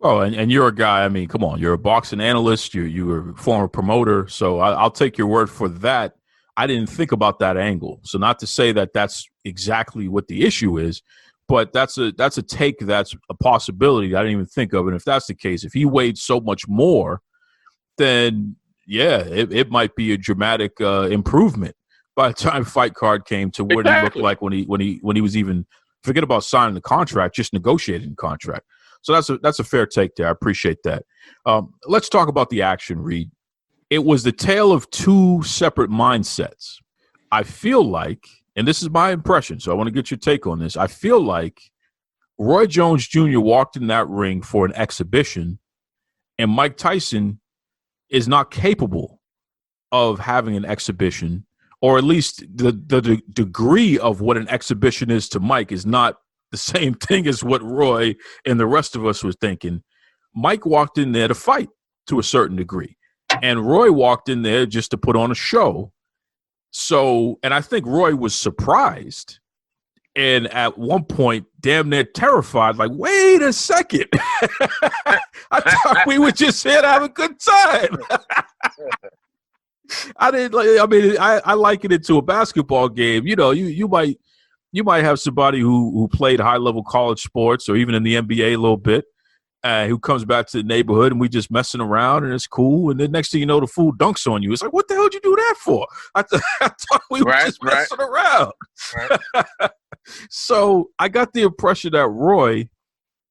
Oh, and you're a guy. I mean, come on. You're a boxing analyst. You were a former promoter, so I'll take your word for that. I didn't think about that angle. So not to say that that's exactly what the issue is, but that's a take. That's a possibility. I didn't even think of it. And if that's the case, if he weighed so much more, then yeah, it might be a dramatic improvement by the time fight card came to what he looked like when he was even, forget about signing the contract, just negotiating the contract. So that's a fair take there. I appreciate that. Let's talk about the action, Reed. It was the tale of two separate mindsets. I feel like, and this is my impression, so I want to get your take on this. I feel like Roy Jones Jr. walked in that ring for an exhibition, and Mike Tyson is not capable of having an exhibition, or at least the degree of what an exhibition is to Mike is not the same thing as what Roy and the rest of us was thinking. Mike walked in there to fight to a certain degree, and Roy walked in there just to put on a show. So, and I think Roy was surprised and at one point damn near terrified, like, wait a second. I thought we were just here to have a good time. I liken it to a basketball game. You might have somebody who played high-level college sports or even in the NBA a little bit, who comes back to the neighborhood and we just messing around and it's cool. And then next thing you know, the fool dunks on you. It's like, what the hell did you do that for? I thought we were just messing around. Right. So I got the impression that Roy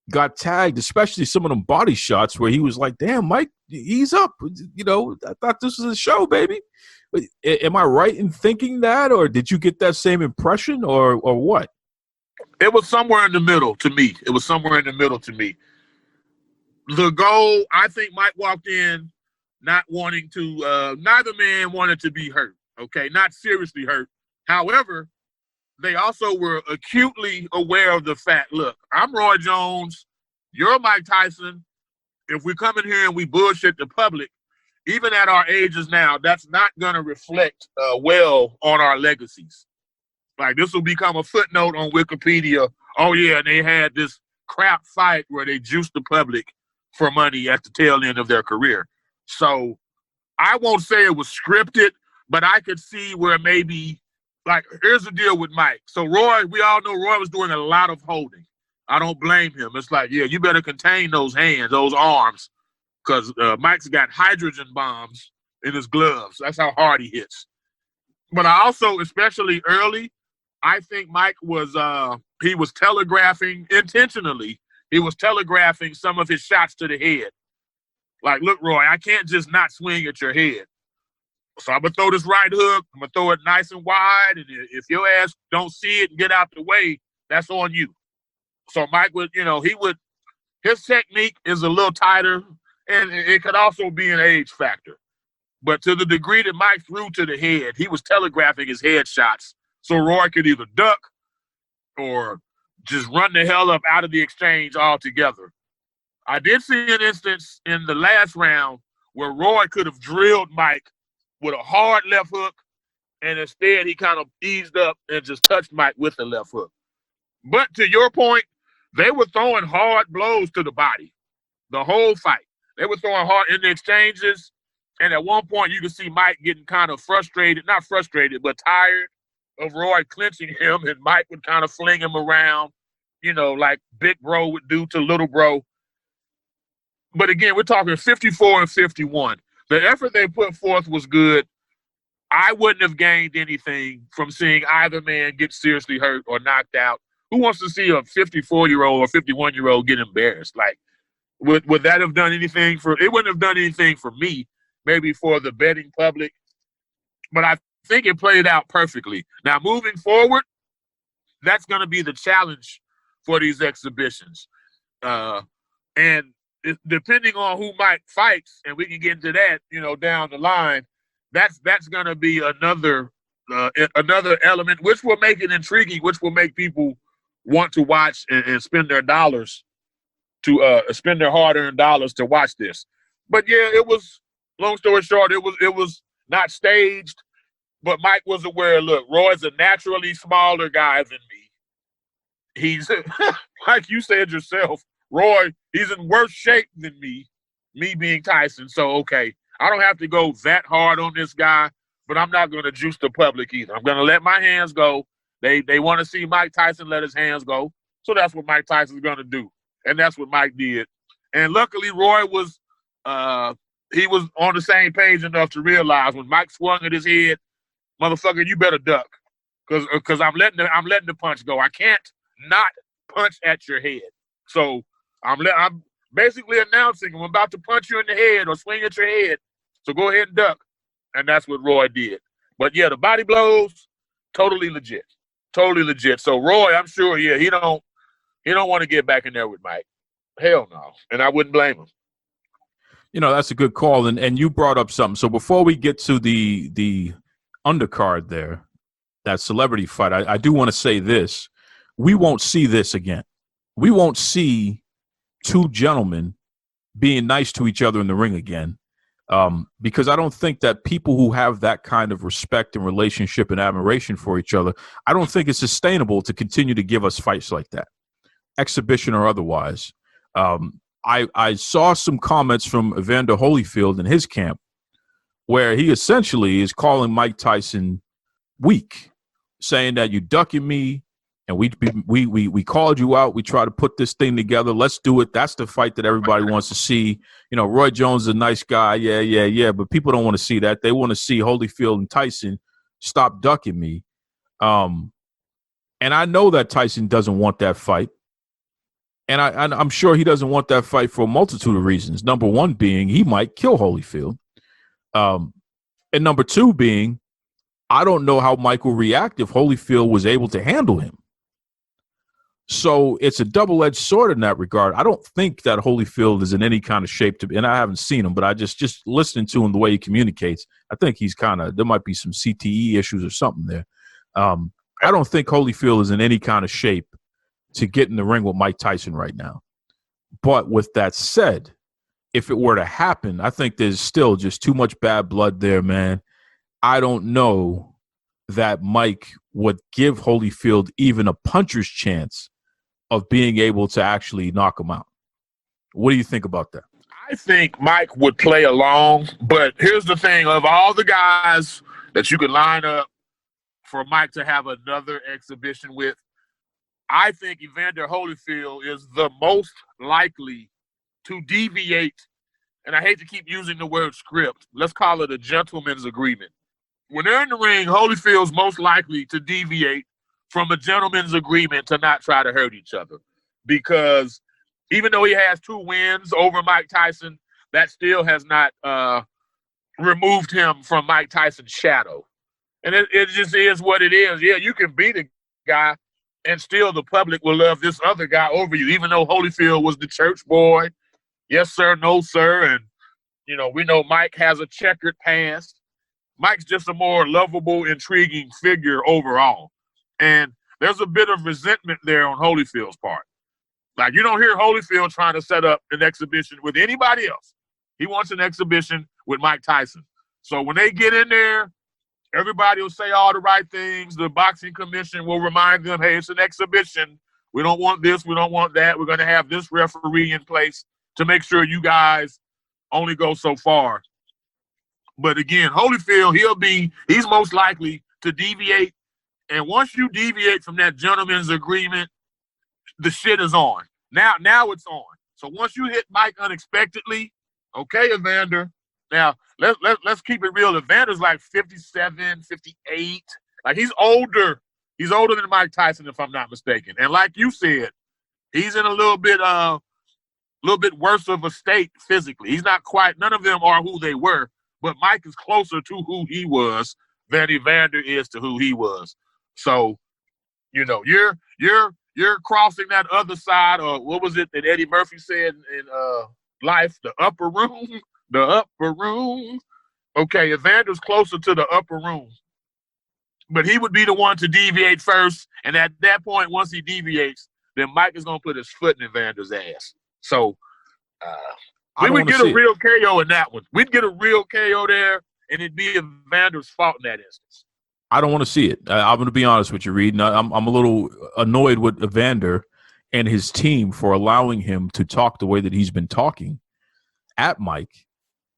got tagged, especially some of them body shots where he was like, damn, Mike, ease up. I thought this was a show, baby. Am I right in thinking that, or did you get that same impression, or what? It was somewhere in the middle to me. The goal, I think Mike walked in not wanting to, neither man wanted to be hurt, okay? Not seriously hurt. However, they also were acutely aware of the fact, look, I'm Roy Jones, you're Mike Tyson. If we come in here and we bullshit the public, even at our ages now, that's not going to reflect well on our legacies. Like, this will become a footnote on Wikipedia. Oh, yeah, they had this crap fight where they juiced the public for money at the tail end of their career. So I won't say it was scripted, but I could see where maybe, like, here's the deal with Mike. So Roy, we all know Roy was doing a lot of holding. I don't blame him. It's like, yeah, you better contain those hands, those arms, because Mike's got hydrogen bombs in his gloves. That's how hard he hits. But I also, especially early, I think Mike was he was telegraphing intentionally. He was telegraphing some of his shots to the head. Like, look, Roy, I can't just not swing at your head. So I'm going to throw this right hook. I'm going to throw it nice and wide. And if your ass don't see it and get out the way, that's on you. So Mike would, his technique is a little tighter, and it could also be an age factor. But to the degree that Mike threw to the head, he was telegraphing his head shots. So Roy could either duck or just run the hell up out of the exchange altogether. I did see an instance in the last round where Roy could have drilled Mike with a hard left hook, and instead he kind of eased up and just touched Mike with the left hook. But to your point, they were throwing hard blows to the body the whole fight. They were throwing hard in the exchanges, and at one point you could see Mike getting kind of frustrated, not frustrated, but tired of Roy clinching him, and Mike would kind of fling him around, like big bro would do to little bro. But again, we're talking 54 and 51. The effort they put forth was good. I wouldn't have gained anything from seeing either man get seriously hurt or knocked out. Who wants to see a 54-year-old or 51-year-old get embarrassed? Like, would that have done anything it wouldn't have done anything for me, maybe for the betting public. But I think it played out perfectly. Now, moving forward, that's going to be the challenge for these exhibitions. And depending on who Mike fights, and we can get into that, down the line, that's going to be another element, which will make it intriguing, which will make people want to watch and spend their dollars spend their hard-earned dollars to watch this. But yeah, it was, long story short, it was not staged, but Mike was aware, look, Roy's a naturally smaller guy than me. He's, like you said yourself, Roy, he's in worse shape than me being Tyson. So, okay, I don't have to go that hard on this guy, but I'm not going to juice the public either. I'm going to let my hands go. They want to see Mike Tyson let his hands go. So that's what Mike Tyson's going to do. And that's what Mike did. And luckily, Roy was he was on the same page enough to realize when Mike swung at his head, motherfucker, you better duck. Because I'm letting the punch go. I can't not punch at your head. So I'm basically announcing I'm about to punch you in the head or swing at your head. So go ahead and duck. And that's what Roy did. But yeah, the body blows, totally legit. Totally legit. So Roy, I'm sure, yeah, he don't want to get back in there with Mike. Hell no. And I wouldn't blame him. That's a good call. And you brought up something. So before we get to the undercard there, that celebrity fight, I do want to say this. We won't see this again. We won't see two gentlemen being nice to each other in the ring again. Because I don't think that people who have that kind of respect and relationship and admiration for each other, I don't think it's sustainable to continue to give us fights like that, exhibition or otherwise. I saw some comments from Evander Holyfield in his camp where he essentially is calling Mike Tyson weak, saying that you ducking me, and we called you out. We try to put this thing together. Let's do it. That's the fight that everybody wants to see. Roy Jones is a nice guy. Yeah. But people don't want to see that. They want to see Holyfield and Tyson stop ducking me. And I know that Tyson doesn't want that fight. And I'm sure he doesn't want that fight for a multitude of reasons. Number one being he might kill Holyfield. And number two being I don't know how Mike will react if Holyfield was able to handle him. So it's a double-edged sword in that regard. I don't think that Holyfield is in any kind of shape and I haven't seen him, but I just listening to him the way he communicates, I think he's there might be some CTE issues or something there. I don't think Holyfield is in any kind of shape to get in the ring with Mike Tyson right now. But with that said, if it were to happen, I think there's still just too much bad blood there, man. I don't know that Mike would give Holyfield even a puncher's chance of being able to actually knock him out. What do you think about that? I think Mike would play along, but here's the thing. Of all the guys that you could line up for Mike to have another exhibition with, I think Evander Holyfield is the most likely to deviate, and I hate to keep using the word script. Let's call it a gentleman's agreement. When they're in the ring, Holyfield's most likely to deviate from a gentleman's agreement to not try to hurt each other. Because even though he has 2 wins over Mike Tyson, that still has not removed him from Mike Tyson's shadow. And it just is what it is. Yeah, you can beat a guy, and still the public will love this other guy over you, even though Holyfield was the church boy. Yes, sir, no, sir. And, we know Mike has a checkered past. Mike's just a more lovable, intriguing figure overall. And there's a bit of resentment there on Holyfield's part. Like, you don't hear Holyfield trying to set up an exhibition with anybody else. He wants an exhibition with Mike Tyson. So when they get in there, everybody will say all the right things. The boxing commission will remind them, hey, it's an exhibition. We don't want this. We don't want that. We're going to have this referee in place to make sure you guys only go so far. But again, Holyfield, he's most likely to deviate. And once you deviate from that gentleman's agreement, the shit is on. Now it's on. So once you hit Mike unexpectedly, okay, Evander. Now let's keep it real. Evander's like 57, 58. Like he's older. He's older than Mike Tyson, if I'm not mistaken. And like you said, he's in a little bit worse of a state physically. He's not quite. None of them are who they were. But Mike is closer to who he was than Evander is to who he was. So, you're crossing that other side, or what was it that Eddie Murphy said in Life? The upper room. The upper room. Okay, Evander's closer to the upper room. But he would be the one to deviate first. And at that point, once he deviates, then Mike is going to put his foot in Evander's ass. So we would get a real KO in that one. We'd get a real KO there, and it'd be Evander's fault in that instance. I don't want to see it. I'm going to be honest with you, Reed. I'm a little annoyed with Evander and his team for allowing him to talk the way that he's been talking at Mike,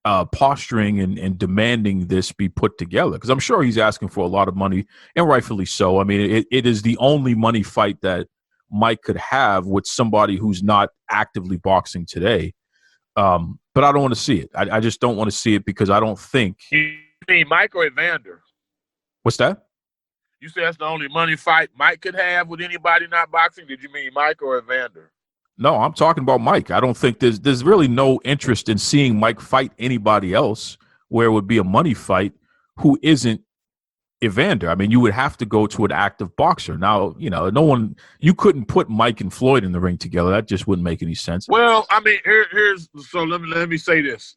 posturing and demanding this be put together. Because I'm sure he's asking for a lot of money, and rightfully so. I mean, it is the only money fight that Mike could have with somebody who's not actively boxing today. But I don't want to see it. I just don't want to see it because I don't think. You mean Mike or Evander? What's that? You said that's the only money fight Mike could have with anybody not boxing. Did you mean Mike or Evander? No, I'm talking about Mike. I don't think there's really no interest in seeing Mike fight anybody else where it would be a money fight who isn't Evander. I mean, you would have to go to an active boxer. Now, you couldn't put Mike and Floyd in the ring together. That just wouldn't make any sense. Well, I mean, let me say this.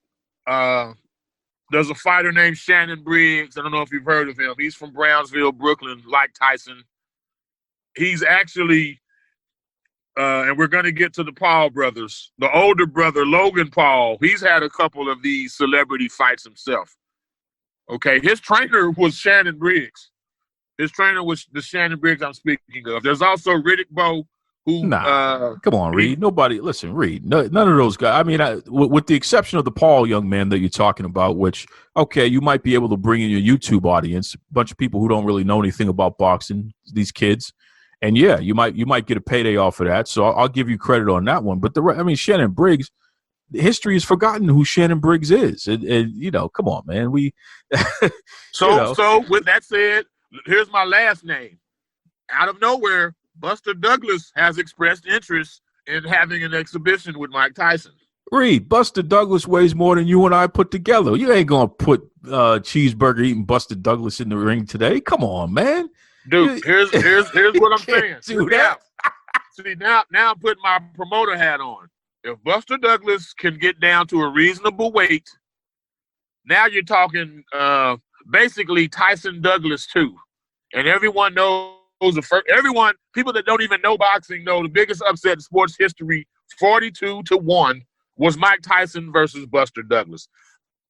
There's a fighter named Shannon Briggs. I don't know if you've heard of him. He's from Brownsville, Brooklyn, like Tyson. He's actually, and we're going to get to the Paul brothers. The older brother, Logan Paul, he's had a couple of these celebrity fights himself. Okay, his trainer was Shannon Briggs. His trainer was the Shannon Briggs I'm speaking of. There's also Riddick Bowe, who come on, Reed. Reed. None of those guys. I mean, with the exception of the Paul young man that you're talking about, which, okay, you might be able to bring in your YouTube audience, a bunch of people who don't really know anything about boxing, these kids. And yeah, you might get a payday off of that. So I'll give you credit on that one. But Shannon Briggs, history has forgotten who Shannon Briggs is. And come on, man. So with that said, here's my last name. Out of nowhere, Buster Douglas has expressed interest in having an exhibition with Mike Tyson. Reed, Buster Douglas weighs more than you and I put together. You ain't gonna put cheeseburger eating Buster Douglas in the ring today. Come on, man. Dude, here's what I'm saying. See, now I'm putting my promoter hat on. If Buster Douglas can get down to a reasonable weight, now you're talking basically Tyson Douglas 2. And everyone knows people that don't even know boxing know the biggest upset in sports history, 42-1, was Mike Tyson versus Buster Douglas.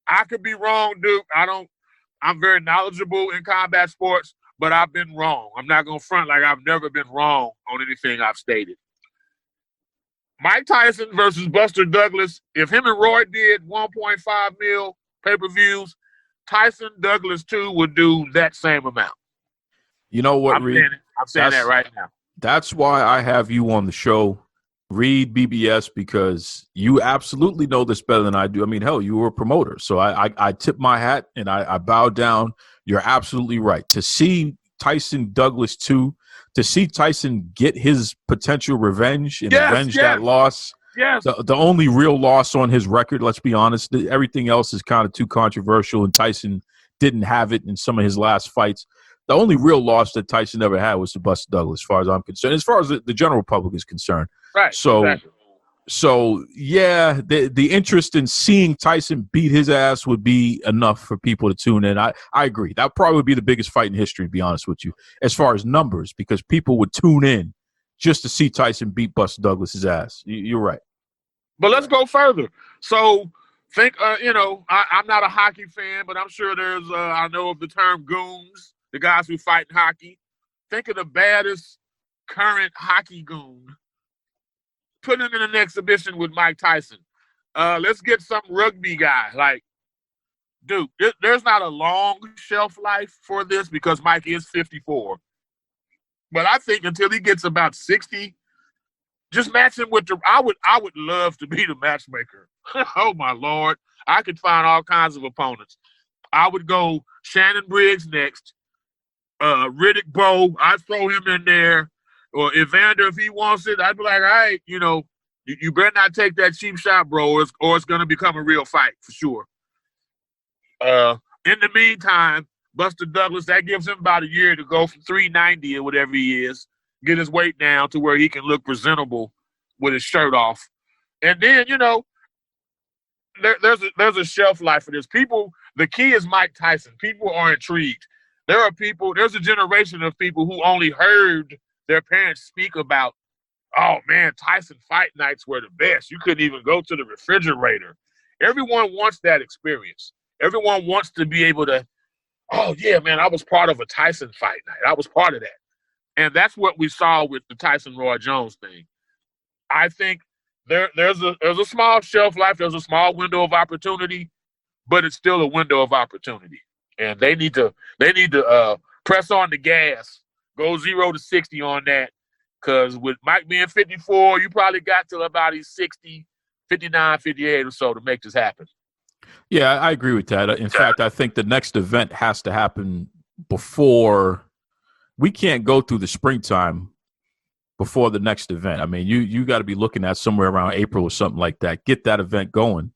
I could be wrong, Duke. I'm very knowledgeable in combat sports, but I've been wrong. I'm not going to front like I've never been wrong on anything I've stated. Mike Tyson versus Buster Douglas. If him and Roy did 1.5 mil pay-per-views, Tyson Douglas 2 would do that same amount. You know what, I'm Reed? saying that right now. That's why I have you on the show, Reed BBS, because you absolutely know this better than I do. I mean, hell, you were a promoter. So I tip my hat and I bow down. You're absolutely right. To see Tyson Douglas 2, to see Tyson get his potential revenge and avenge that loss. Yes. The only real loss on his record, let's be honest, everything else is kind of too controversial, and Tyson didn't have it in some of his last fights. The only real loss that Tyson ever had was to Buster Douglas, as far as I'm concerned, as far as the general public is concerned. Right. So, exactly. So yeah, the interest in seeing Tyson beat his ass would be enough for people to tune in. I agree. That probably would be the biggest fight in history, to be honest with you, as far as numbers, because people would tune in just to see Tyson beat Buster Douglas's ass. You're right. But let's go further. So think, I'm not a hockey fan, but I'm sure there's, I know of the term goons, the guys who fight in hockey. Think of the baddest current hockey goon. Put him in an exhibition with Mike Tyson. Let's get some rugby guy. Like, dude, there's not a long shelf life for this because Mike is 54. But I think until he gets about 60, just match him with I would love to be the matchmaker. Oh my Lord. I could find all kinds of opponents. I would go Shannon Briggs next. Riddick Bowe, I'd throw him in there. Or Evander, if he wants it, I'd be like, all right, you better not take that cheap shot, bro, or it's going to become a real fight for sure. In the meantime, Buster Douglas, that gives him about a year to go from 390 or whatever he is, get his weight down to where he can look presentable with his shirt off. And then, there's a shelf life for this. People, the key is Mike Tyson. People are intrigued. There's a generation of people who only heard their parents speak about, oh man, Tyson fight nights were the best. You couldn't even go to the refrigerator. Everyone wants that experience. Everyone wants to be able to, oh yeah, man, I was part of a Tyson fight night. I was part of that. And that's what we saw with the Tyson Roy Jones thing. I think there's a small shelf life, there's a small window of opportunity, but it's still a window of opportunity. And they need to press on the gas. Go 0 to 60 on that, because with Mike being 54, you probably got till about he's 60, 59, 58 or so to make this happen. Yeah, I agree with that. In fact, I think the next event has to happen before – we can't go through the springtime before the next event. I mean, you got to be looking at somewhere around April or something like that. Get that event going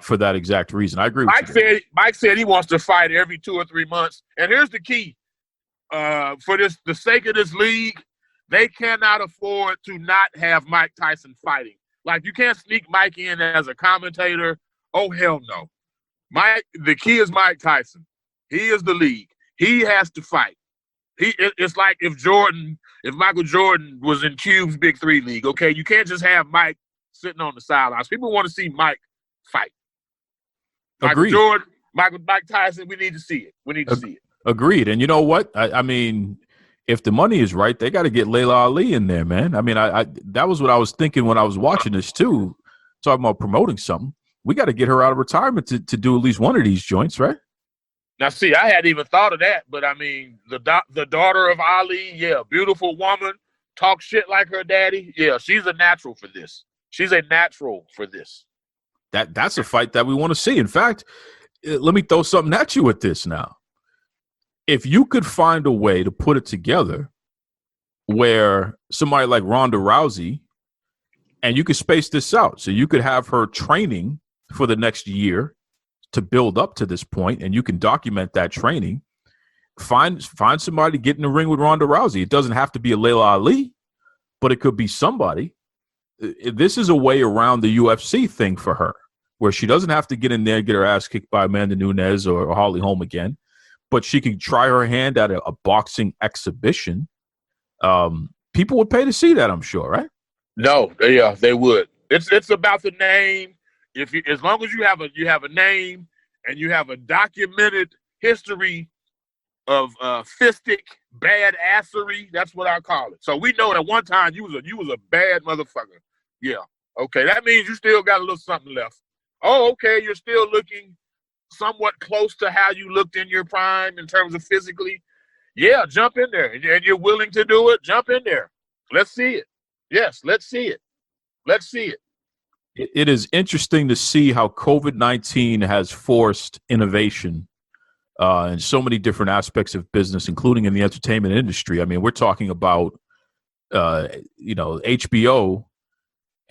for that exact reason. I agree with you. Mike said he wants to fight every 2 or 3 months. And here's the key. For the sake of this league, they cannot afford to not have Mike Tyson fighting. Like, you can't sneak Mike in as a commentator. Oh, hell no. The key is Mike Tyson. He is the league. He has to fight. It's like if Michael Jordan was in Cube's Big Three League, okay? You can't just have Mike sitting on the sidelines. People want to see Mike fight. Agreed. Michael Jordan, Mike Tyson, we need to see it. We need to see it. Agreed. And you know what? I mean, if the money is right, they got to get Layla Ali in there, man. I mean, that was what I was thinking when I was watching this too, talking about promoting something. We got to get her out of retirement to do at least one of these joints, right? Now, see, I hadn't even thought of that, but I mean, the daughter of Ali, yeah, beautiful woman, talk shit like her daddy. Yeah, she's a natural for this. She's a natural for this. That's a fight that we want to see. In fact, let me throw something at you with this now. If you could find a way to put it together where somebody like Ronda Rousey, and you could space this out, so you could have her training for the next year to build up to this point, and you can document that training. Find somebody to get in the ring with Ronda Rousey. It doesn't have to be a Layla Ali, but it could be somebody. This is a way around the UFC thing for her, where she doesn't have to get in there and get her ass kicked by Amanda Nunes or Holly Holm again, but she can try her hand at a boxing exhibition. People would pay to see that, I'm sure, right? No, they would. It's about the name. As long as you have a name and you have a documented history fistic bad assery. That's what I call it. So we know at one time you was a bad motherfucker. Yeah. Okay. That means you still got a little something left. Oh, okay. You're still looking somewhat close to how you looked in your prime in terms of physically. Yeah, jump in there. And you're willing to do it, jump in there. Let's see it. Yes, let's see it. Let's see it. It is interesting to see how COVID-19 has forced innovation in so many different aspects of business, including in the entertainment industry. I mean, we're talking about, HBO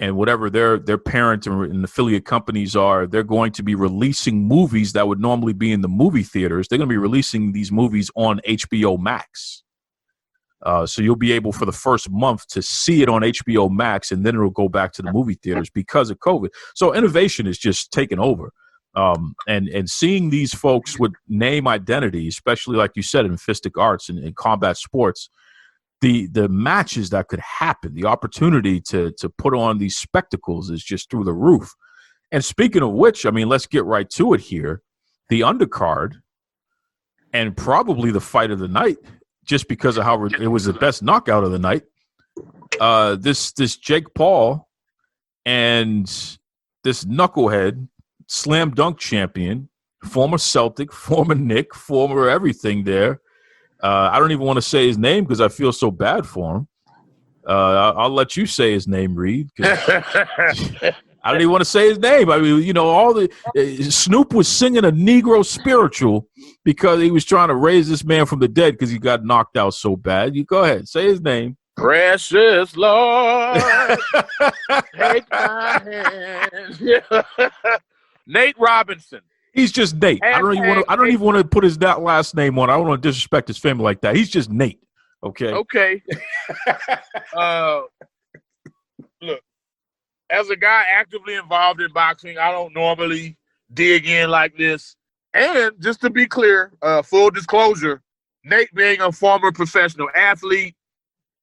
and whatever their parent and affiliate companies are. They're going to be releasing movies that would normally be in the movie theaters. They're going to be releasing these movies on HBO Max. So you'll be able for the first month to see it on HBO Max, and then it'll go back to the movie theaters because of COVID. So innovation is just taking over. And seeing these folks with name identity, especially like you said in fistic arts and combat sports, the matches that could happen, the opportunity to put on these spectacles is just through the roof. And speaking of which, I mean, let's get right to it here. The undercard and probably the fight of the night, just because of how it was the best knockout of the night. This Jake Paul and this knucklehead slam dunk champion, former Celtic, former Knick, former everything there. I don't even want to say his name because I feel so bad for him. I'll let you say his name, Reed. I don't even want to say his name. I mean, Snoop was singing a Negro spiritual because he was trying to raise this man from the dead because he got knocked out so bad. You go ahead, say his name. Precious Lord, take my hand. Nate Robinson. He's just Nate. I don't even want to put his last name on. I don't want to disrespect his family like that. He's just Nate. Okay. Okay. Look, as a guy actively involved in boxing, I don't normally dig in like this. And just to be clear, full disclosure, Nate being a former professional athlete,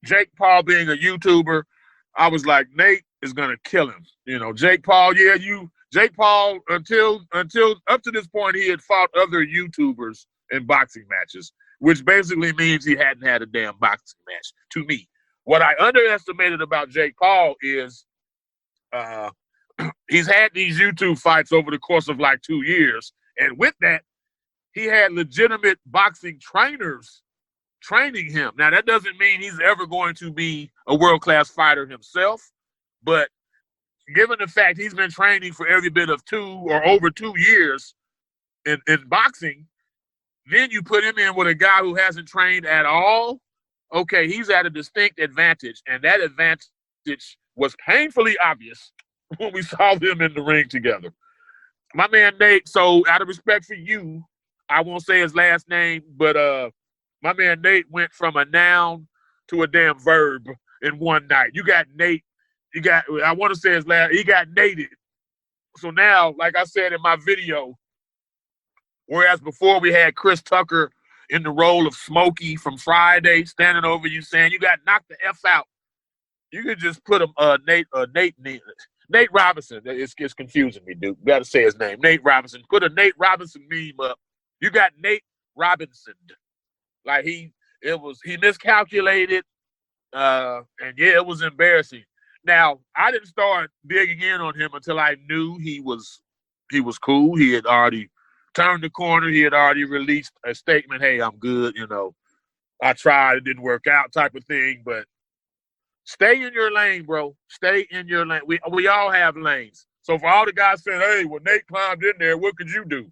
Jake Paul being a YouTuber, I was like, Nate is gonna kill him. Jake Paul, Jake Paul, until up to this point, he had fought other YouTubers in boxing matches, which basically means he hadn't had a damn boxing match to me. What I underestimated about Jake Paul is he's had these YouTube fights over the course of like 2 years. And with that, he had legitimate boxing trainers training him. Now, that doesn't mean he's ever going to be a world-class fighter himself, but given the fact he's been training for every bit of 2 or over 2 years in boxing, then you put him in with a guy who hasn't trained at all. Okay, he's at a distinct advantage, and that advantage was painfully obvious when we saw them in the ring together. My man Nate, so out of respect for you, I won't say his last name, but my man Nate went from a noun to a damn verb in one night. You got Nate. I want to say his last, he got nated. So now, like I said in my video, whereas before we had Chris Tucker in the role of Smokey from Friday standing over you saying you got knocked the F out, you could just put Nate Robinson. It's confusing me, dude. You got to say his name. Nate Robinson. Put a Nate Robinson meme up. You got Nate Robinson. Like he miscalculated. And yeah, it was embarrassing. Now, I didn't start digging in on him until I knew he was cool. He had already turned the corner. He had already released a statement, hey, I'm good, I tried, it didn't work out type of thing. But stay in your lane, bro. Stay in your lane. We all have lanes. So for all the guys saying, hey, well, Nate climbed in there, what could you do?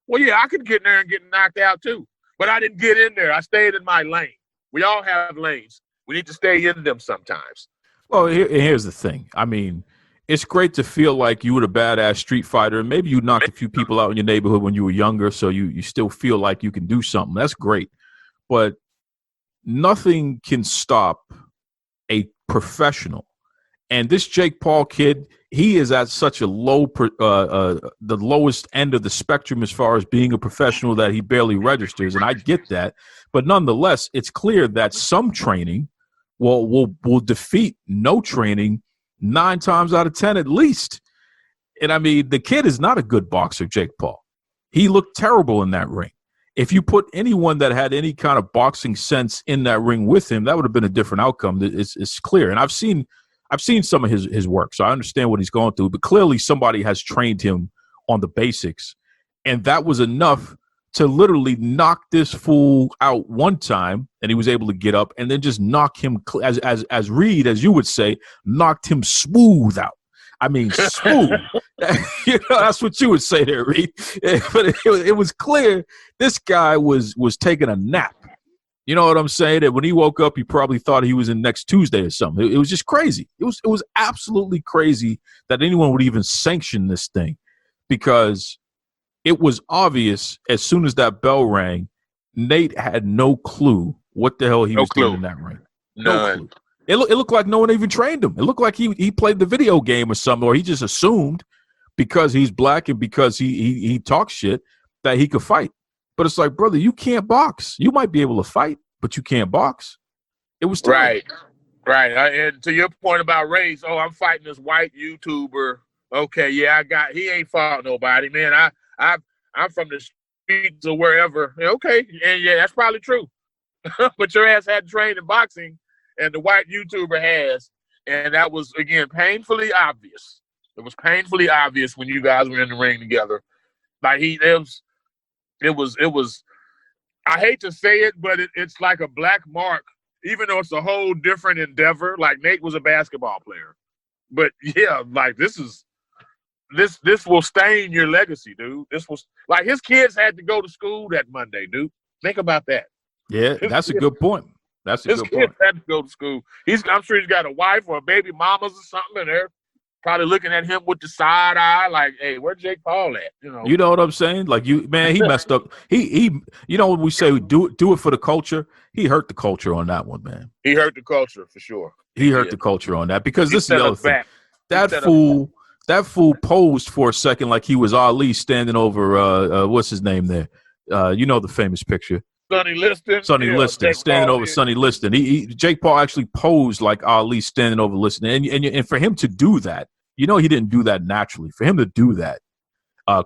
Well, yeah, I could get in there and get knocked out too. But I didn't get in there. I stayed in my lane. We all have lanes. We need to stay in them sometimes. Well, here's the thing. I mean, it's great to feel like you were a badass street fighter. And maybe you knocked a few people out in your neighborhood when you were younger, so you still feel like you can do something. That's great. But nothing can stop a professional. And this Jake Paul kid, he is at such a the lowest end of the spectrum as far as being a professional that he barely registers. And I get that. But nonetheless, it's clear that some training will defeat no training 9 times out of 10 at least. And I mean, the kid is not a good boxer, Jake Paul. He looked terrible in that ring. if you put anyone that had any kind of boxing sense in that ring with him, that would have been a different outcome. It's clear. And I've seen some of his work, so I understand what he's going through. But clearly somebody has trained him on the basics. And that was enough to literally knock this fool out one time, and he was able to get up and then just knock him, as Reed, as you would say, knocked him smooth out. I mean, smooth. That's what you would say there, Reed. But it was clear this guy was taking a nap. You know what I'm saying? That when he woke up, he probably thought he was in next Tuesday or something. It was just crazy. It was absolutely crazy that anyone would even sanction this thing, because it was obvious as soon as that bell rang, Nate had no clue what the hell he was doing in that ring. No clue. It looked like no one even trained him. It looked like he played the video game or something, or he just assumed because he's black and because he talks shit that he could fight. But it's like, brother, you can't box. You might be able to fight, but you can't box. It was terrible. Right. And to your point about race, I'm fighting this white YouTuber. Okay, yeah, he ain't fought nobody, man. I'm from the streets or wherever. Okay, and yeah, that's probably true. But your ass hadn't trained in boxing, and the white YouTuber has, and that was, again, painfully obvious. It was painfully obvious when you guys were in the ring together. Like it was. I hate to say it, but it's like a black mark, even though it's a whole different endeavor. Like Nate was a basketball player, but yeah, like this will stain your legacy, dude. This was like his kids had to go to school that Monday, dude. Think about that. Yeah, that's a good point. That's a good point. His kids had to go to school. I'm sure he's got a wife or a baby mamas or something, and they're probably looking at him with the side eye, like, "Hey, where's Jake Paul at?" You know what I'm saying? Like, he messed up. He, when we say do it for the culture, he hurt the culture on that one, man. He hurt the culture for sure. He hurt the culture on that, because this is the other thing. That fool posed for a second like he was Ali standing over what's his name there? The famous picture. Sonny Liston. Standing over Sonny Liston. Jake Paul actually posed like Ali standing over Liston. And for him to do that, he didn't do that naturally. For him to do that,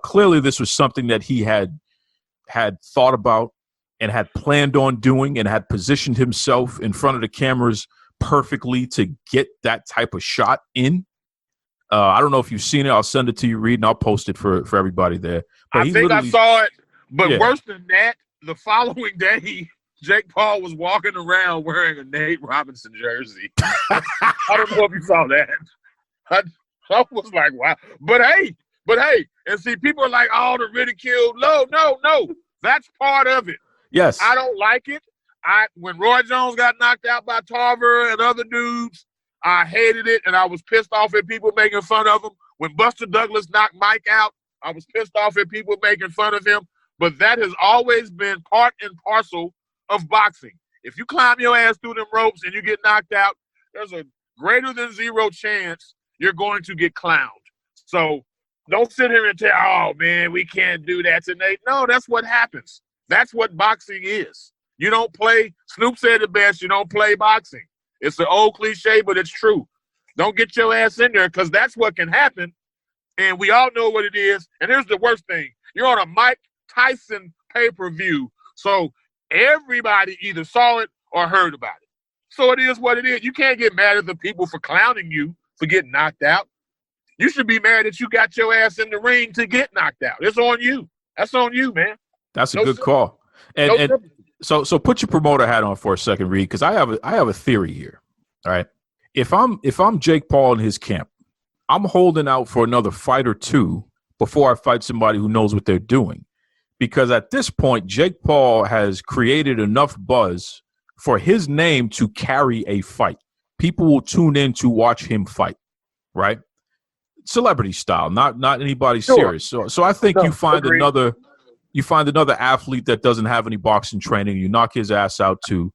clearly this was something that he had thought about and had planned on doing and had positioned himself in front of the cameras perfectly to get that type of shot in. I don't know if you've seen it. I'll send it to you, Reed, and I'll post it for everybody there. But I think I saw it, but worse than that, the following day, Jake Paul was walking around wearing a Nate Robinson jersey. I don't know if you saw that. I was like, wow. But hey, and see, people are like, oh, the ridicule. No. That's part of it. Yes. I don't like it. When Roy Jones got knocked out by Tarver and other dudes, I hated it, and I was pissed off at people making fun of him. When Buster Douglas knocked Mike out, I was pissed off at people making fun of him. But that has always been part and parcel of boxing. If you climb your ass through them ropes and you get knocked out, there's a greater than zero chance you're going to get clowned. So don't sit here and tell, oh, man, we can't do that to Nate. No, that's what happens. That's what boxing is. You don't play, Snoop said it best, you don't play boxing. It's an old cliche, but it's true. Don't get your ass in there, because that's what can happen. And we all know what it is. And here's the worst thing. You're on a Mike Tyson pay-per-view, so everybody either saw it or heard about it. So it is what it is. You can't get mad at the people for clowning you for getting knocked out. You should be mad that you got your ass in the ring to get knocked out. It's on you. That's on you, man. That's a good call. And so put your promoter hat on for a second, Reed, because I have a theory here. All right. If I'm Jake Paul in his camp, I'm holding out for another fight or two before I fight somebody who knows what they're doing. Because at this point, Jake Paul has created enough buzz for his name to carry a fight. People will tune in to watch him fight, right? Celebrity style, not anybody serious. So I think you find another athlete that doesn't have any boxing training, you knock his ass out too.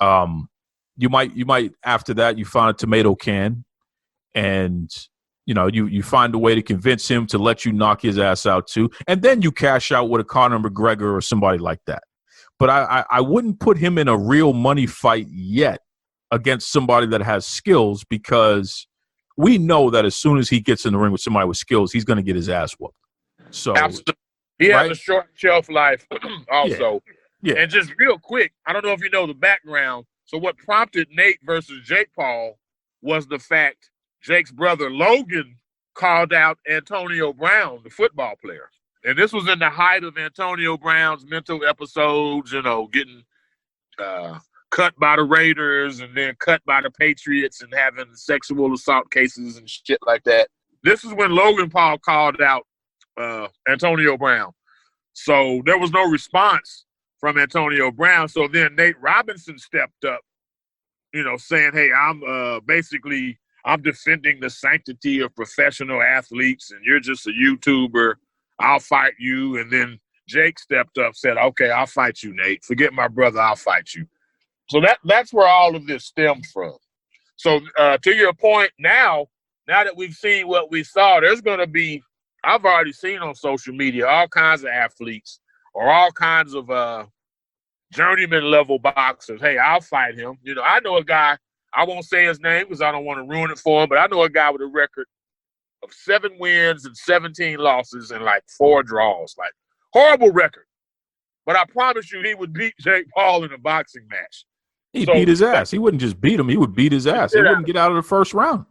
You might after that you find a tomato can, and you find a way to convince him to let you knock his ass out too, and then you cash out with a Conor McGregor or somebody like that. But I wouldn't put him in a real money fight yet against somebody that has skills, because we know that as soon as he gets in the ring with somebody with skills, he's going to get his ass whooped. So He has right? a short shelf life also. Yeah. And just real quick, I don't know if you know the background. So what prompted Nate versus Jake Paul was the fact Jake's brother Logan called out Antonio Brown, the football player. And this was in the height of Antonio Brown's mental episodes, getting cut by the Raiders and then cut by the Patriots and having sexual assault cases and shit like that. This is when Logan Paul called out Antonio Brown. So there was no response from Antonio Brown. So then Nate Robinson stepped up, saying, hey, I'm defending the sanctity of professional athletes and you're just a YouTuber. I'll fight you. And then Jake stepped up, said, okay, I'll fight you, Nate. Forget my brother, I'll fight you. So that's where all of this stems from. So to your point, now that we've seen what we saw, there's going to be, I've already seen on social media, all kinds of athletes or all kinds of journeyman level boxers. Hey, I'll fight him. I know a guy, I won't say his name because I don't want to ruin it for him, but I know a guy with a record of 7 wins and 17 losses and like 4 draws. Like, horrible record. But I promise you he would beat Jake Paul in a boxing match. He'd beat his ass. He wouldn't just beat him. He would beat his ass. He wouldn't get out of the first round.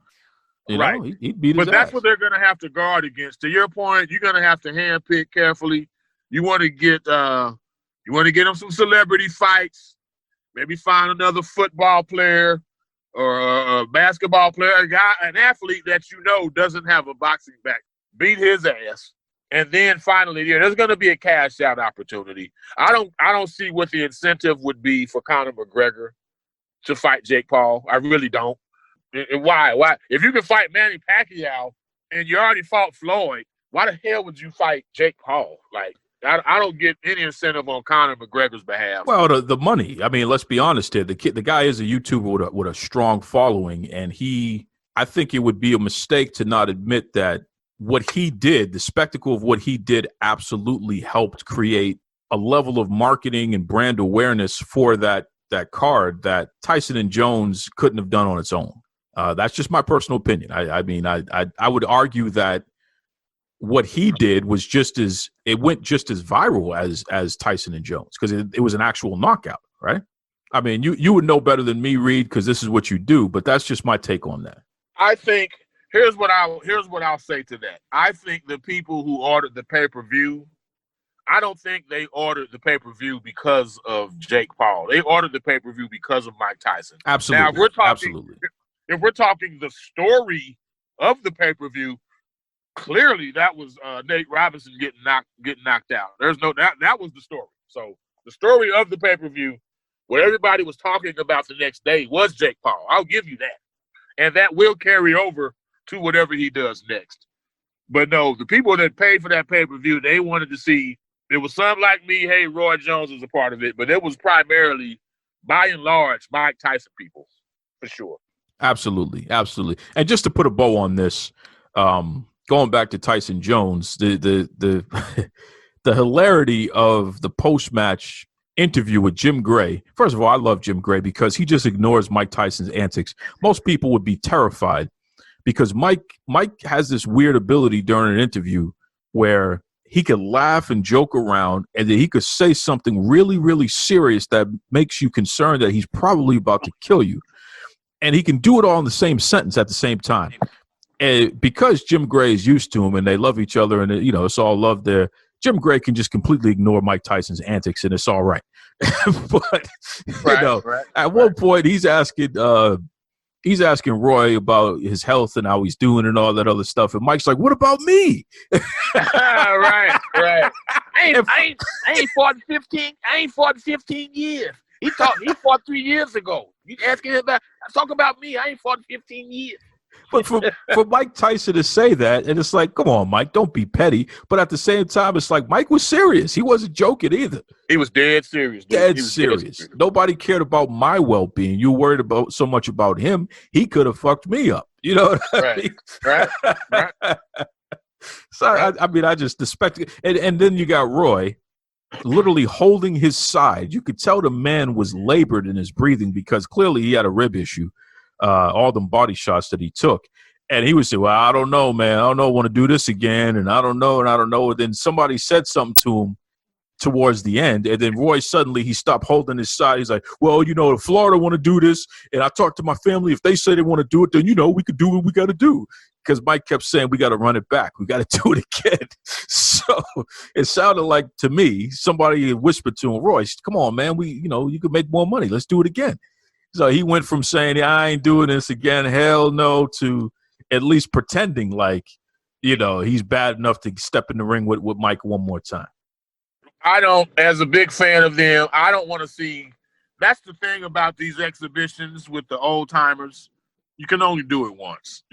Right. He'd beat his ass. But that's what they're going to have to guard against. To your point, you're going to have to handpick carefully. You want to get him some celebrity fights. Maybe find another football player or a basketball player, an athlete that doesn't have a boxing back. Beat his ass. And then finally, there's going to be a cash out opportunity. I don't see what the incentive would be for Conor McGregor to fight Jake Paul. I really don't. And why? Why? If you can fight Manny Pacquiao and you already fought Floyd, why the hell would you fight Jake Paul? Like, I don't get any incentive on Conor McGregor's behalf. Well, the money. I mean, let's be honest here. The guy is a YouTuber with a strong following, and I think it would be a mistake to not admit that what he did, the spectacle of what he did, absolutely helped create a level of marketing and brand awareness for that card that Tyson and Jones couldn't have done on its own. That's just my personal opinion. I would argue that what he did was went just as viral as Tyson and Jones because it was an actual knockout, right? I mean, you would know better than me, Reed, because this is what you do. But that's just my take on that. I think here's what I'll say to that. I think the people who ordered the pay-per-view, I don't think they ordered the pay-per-view because of Jake Paul. They ordered the pay-per-view because of Mike Tyson. Absolutely. Now, if we're talking the story of the pay-per-view, clearly that was Nate Robinson getting knocked out. There's no that was the story. So the story of the pay-per-view, what everybody was talking about the next day was Jake Paul. I'll give you that. And that will carry over to whatever he does next. But no, the people that paid for that pay-per-view, they wanted to see, it was some like me, hey, Roy Jones was a part of it, but it was primarily, by and large, Mike Tyson people, for sure. Absolutely, absolutely. And just to put a bow on this, going back to Tyson Jones, the the hilarity of the post-match interview with Jim Gray. First of all, I love Jim Gray because he just ignores Mike Tyson's antics. Most people would be terrified because Mike has this weird ability during an interview where he could laugh and joke around and then he could say something really, really serious that makes you concerned that he's probably about to kill you. And he can do it all in the same sentence at the same time. And because Jim Gray is used to him and they love each other and, it's all love there, Jim Gray can just completely ignore Mike Tyson's antics and it's all right. But, at one point he's asking Roy about his health and how he's doing and all that other stuff. And Mike's like, what about me? Right. I ain't fought 15 years. He fought 3 years ago. You asking him about, talk about me. I ain't fought 15 years. But for Mike Tyson to say that, and it's like, come on, Mike, don't be petty. But at the same time, it's like Mike was serious. He wasn't joking either. He was dead serious. Dead serious. Nobody cared about my well-being. You worried about so much about him. He could have fucked me up. You know what I mean? Right. So, I just expect it. And then you got Roy literally holding his side. You could tell the man was labored in his breathing because clearly he had a rib issue. All them body shots that he took. And he would say, well, I don't know, man. I don't know. I want to do this again. And I don't know. And then somebody said something to him towards the end. And then Roy, suddenly he stopped holding his side. He's like, well, Florida want to do this. And I talked to my family. If they say they want to do it, then, we could do what we got to do. Because Mike kept saying, we got to run it back. We got to do it again. So it sounded like, to me, somebody whispered to him, Royce, come on, man. You could make more money. Let's do it again. So he went from saying, I ain't doing this again, hell no, to at least pretending like, he's bad enough to step in the ring with Mike one more time. I don't, as a big fan of them, I don't want to see. That's the thing about these exhibitions with the old timers. You can only do it once.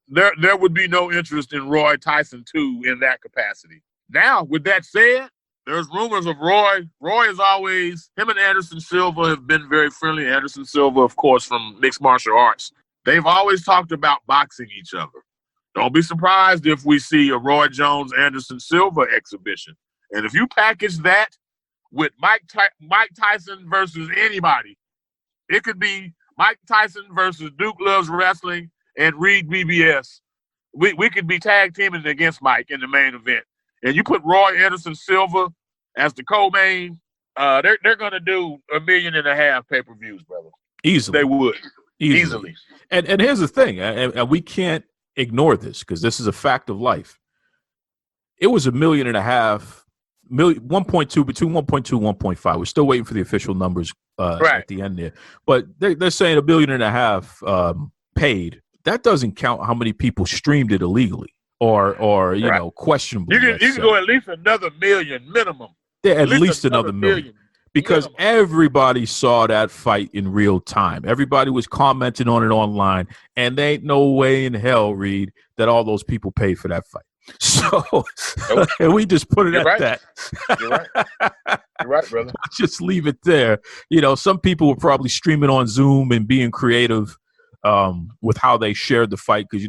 There would be no interest in Roy Tyson 2 in that capacity. Now, with that said, there's rumors of Roy. Roy is always, him and Anderson Silva have been very friendly. Anderson Silva, of course, from mixed martial arts. They've always talked about boxing each other. Don't be surprised if we see a Roy Jones-Anderson Silva exhibition. And if you package that with Mike Tyson versus anybody, it could be Mike Tyson versus Duke Loves Wrestling and Reed BBS. We could be tag teaming against Mike in the main event. And you put Roy Anderson Silva as the co-main, they're going to do 1.5 million pay-per-views, brother. Easily. They would. Easily. And here's the thing, and we can't ignore this because this is a fact of life. It was 1.5 million, 1.2, between 1.2 and 1.5. We're still waiting for the official numbers at the end there. But they're saying 1.5 million paid. That doesn't count how many people streamed it illegally or questionably. You can go at least another 1 million minimum. Yeah, at least another million. Because everybody saw that fight in real time. Everybody was commenting on it online, and there ain't no way in hell, Reed, that all those people paid for that fight. So and we just put it at that. You're right. You're right, brother. Just leave it there. Some people were probably streaming on Zoom and being creative with how they shared the fight because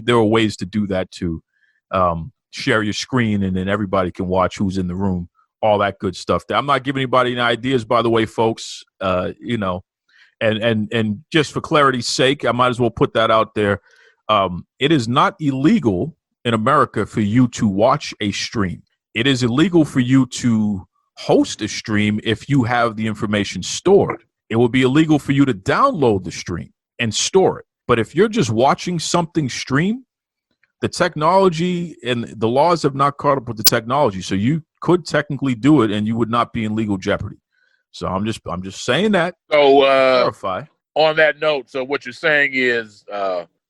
there were ways to do that too. Share your screen and then everybody can watch who's in the room. All that good stuff. I'm not giving anybody any ideas, by the way, folks. And just for clarity's sake, I might as well put that out there. It is not illegal in America for you to watch a stream. It is illegal for you to host a stream if you have the information stored. It will be illegal for you to download the stream and store it. But if you're just watching something stream, the technology and the laws have not caught up with the technology. So you could technically do it and you would not be in legal jeopardy. So I'm just saying that. So clarify. On that note, so what you're saying is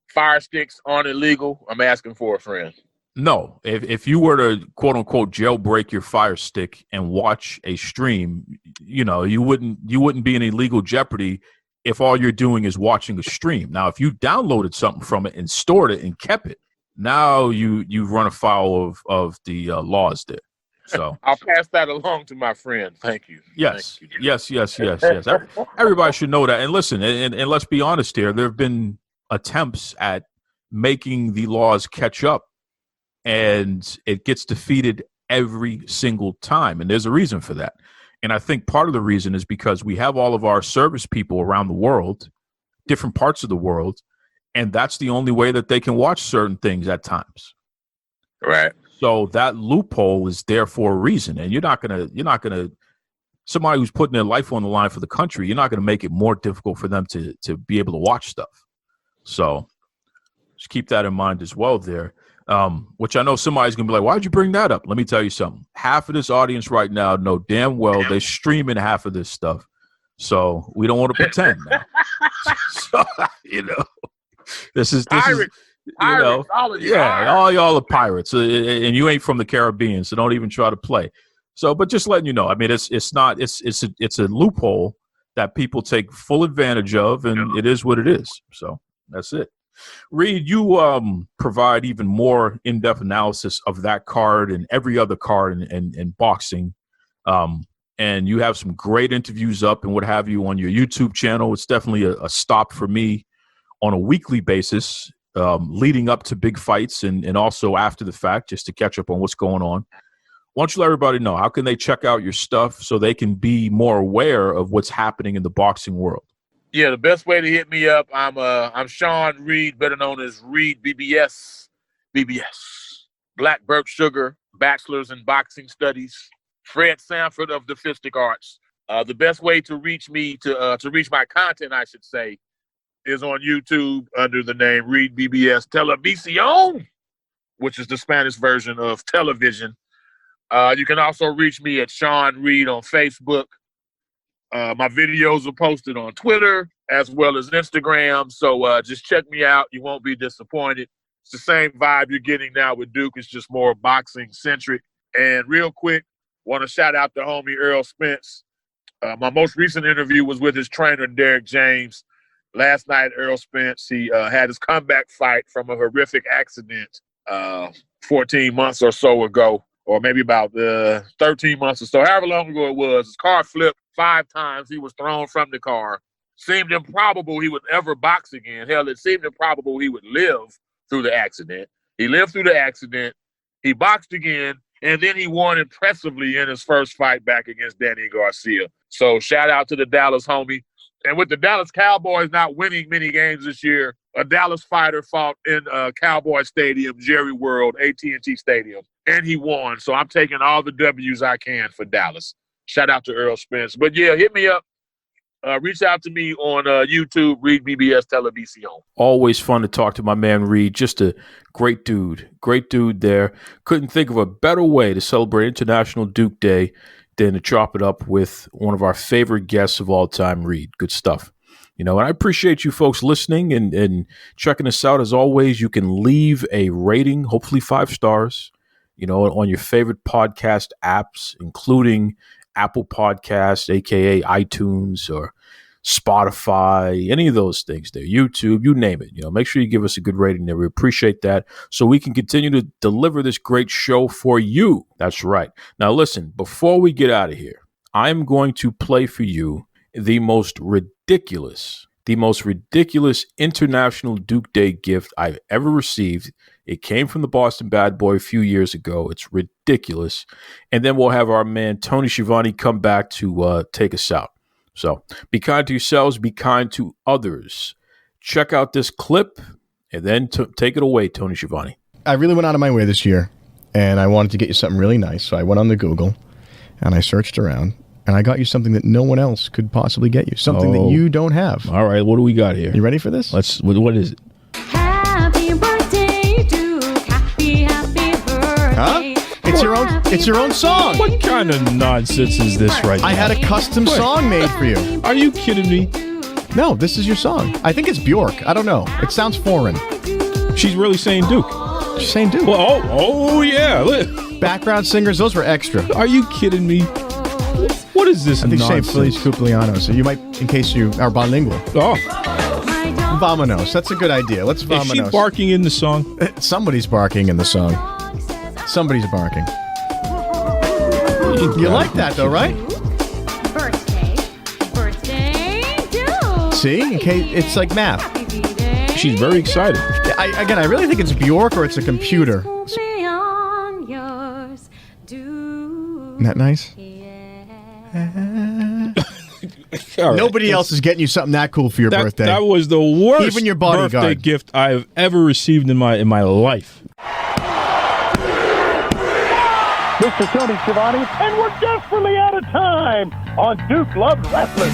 Fire sticks aren't illegal? I'm asking for a friend. No. If you were to, quote unquote, jailbreak your Fire Stick and watch a stream, you wouldn't be in illegal jeopardy if all you're doing is watching a stream. Now, if you downloaded something from it and stored it and kept it, now you've run afoul of the laws there. So I'll pass that along to my friend. Thank you. Yes. Yes. Everybody should know that. And listen, and let's be honest here. There have been attempts at making the laws catch up, and it gets defeated every single time. And there's a reason for that. And I think part of the reason is because we have all of our service people around the world, different parts of the world, and that's the only way that they can watch certain things at times. Right. So that loophole is there for a reason. And you're not gonna somebody who's putting their life on the line for the country, you're not gonna make it more difficult for them to be able to watch stuff. So just keep that in mind as well there. Which I know somebody's going to be like, why'd you bring that up? Let me tell you something. Half of this audience right now know damn well they're streaming half of this stuff. So we don't want to pretend now. So, this is pirates, all y'all are pirates. And you ain't from the Caribbean, so don't even try to play. So, but just letting you know, I mean, it's a loophole that people take full advantage of, and it is what it is. So that's it. Reed, you provide even more in-depth analysis of that card and every other card in boxing. And you have some great interviews up and what have you on your YouTube channel. It's definitely a stop for me on a weekly basis, leading up to big fights and also after the fact, just to catch up on what's going on. Why don't you let everybody know, how can they check out your stuff so they can be more aware of what's happening in the boxing world? Yeah, the best way to hit me up, I'm Sean Reed, better known as Reed BBS. Black Burke Sugar, bachelor's in boxing studies. Fred Sanford of the Fistic Arts. The best way to reach me, to reach my content, I should say, is on YouTube under the name Reed BBS Televisión, which is the Spanish version of television. You can also reach me at Sean Reed on Facebook. My videos are posted on Twitter as well as Instagram. So just check me out. You won't be disappointed. It's the same vibe you're getting now with Duke. It's just more boxing centric. And real quick, want to shout out to homie Earl Spence. My most recent interview was with his trainer, Derek James. Last night, Earl Spence, he had his comeback fight from a horrific accident 14 months or so ago, or maybe about 13 months or so, however long ago it was. His car flipped 5 times. He was thrown from the car. Seemed improbable he would ever box again. Hell, it seemed improbable he would live through the accident. He lived through the accident. He boxed again, and then he won impressively in his first fight back against Danny Garcia. So shout out to the Dallas homie. And with the Dallas Cowboys not winning many games this year, a Dallas fighter fought in Cowboy Stadium, Jerry World, AT&T Stadium, and he won. So I'm taking all the W's I can for Dallas. Shout out to Earl Spence. But yeah, hit me up. Reach out to me on YouTube, Reed BBS Televisión. Always fun to talk to my man Reed. Just a great dude there. Couldn't think of a better way to celebrate International Duke Day than to chop it up with one of our favorite guests of all time, Reed. Good stuff. And I appreciate you folks listening and checking us out. As always, you can leave a rating, hopefully 5 stars, on your favorite podcast apps, including Apple Podcasts, aka iTunes or Spotify, any of those things there, YouTube, you name it. Make sure you give us a good rating there. We appreciate that so we can continue to deliver this great show for you. That's right. Now, listen, before we get out of here, I'm going to play for you the most ridiculous International Duke Day gift I've ever received. It came from the Boston Bad Boy a few years ago. It's ridiculous. And then we'll have our man Tony Schiavone come back to take us out. So be kind to yourselves, be kind to others. Check out this clip and then take it away, Tony Schiavone. I really went out of my way this year, and I wanted to get you something really nice. So I went on the Google, and I searched around, and I got you something that no one else could possibly get you, something that you don't have. All right, what do we got here? You ready for this? What is it? Happy birthday, Duke. Happy birthday. Huh? It's your own song. What kind of nonsense is this right now? I had a custom song made for you. Are you kidding me? No, this is your song. I think it's Bjork. I don't know. It sounds foreign. She's really saying Duke. She's saying Duke. Well, oh yeah. Background singers, those were extra. Are you kidding me? What is this nonsense? I think say Feliz Cumpleaños. So you might, in case you are bilingual. Oh. Vamonos. That's a good idea. Let's vamonos. Is she barking in the song? Somebody's barking in the song. Somebody's barking. You like that, though, right? Birthday, Duke. See? In case, it's like math. She's very excited. I really think it's Bjork or it's a computer. Isn't that nice? Right. Nobody else is getting you something that cool for your birthday. That was the worst even your bodyguard. Birthday gift I've ever received in my life. Mr. Tony Schiavone, and we're desperately out of time on Duke Loves Wrestling.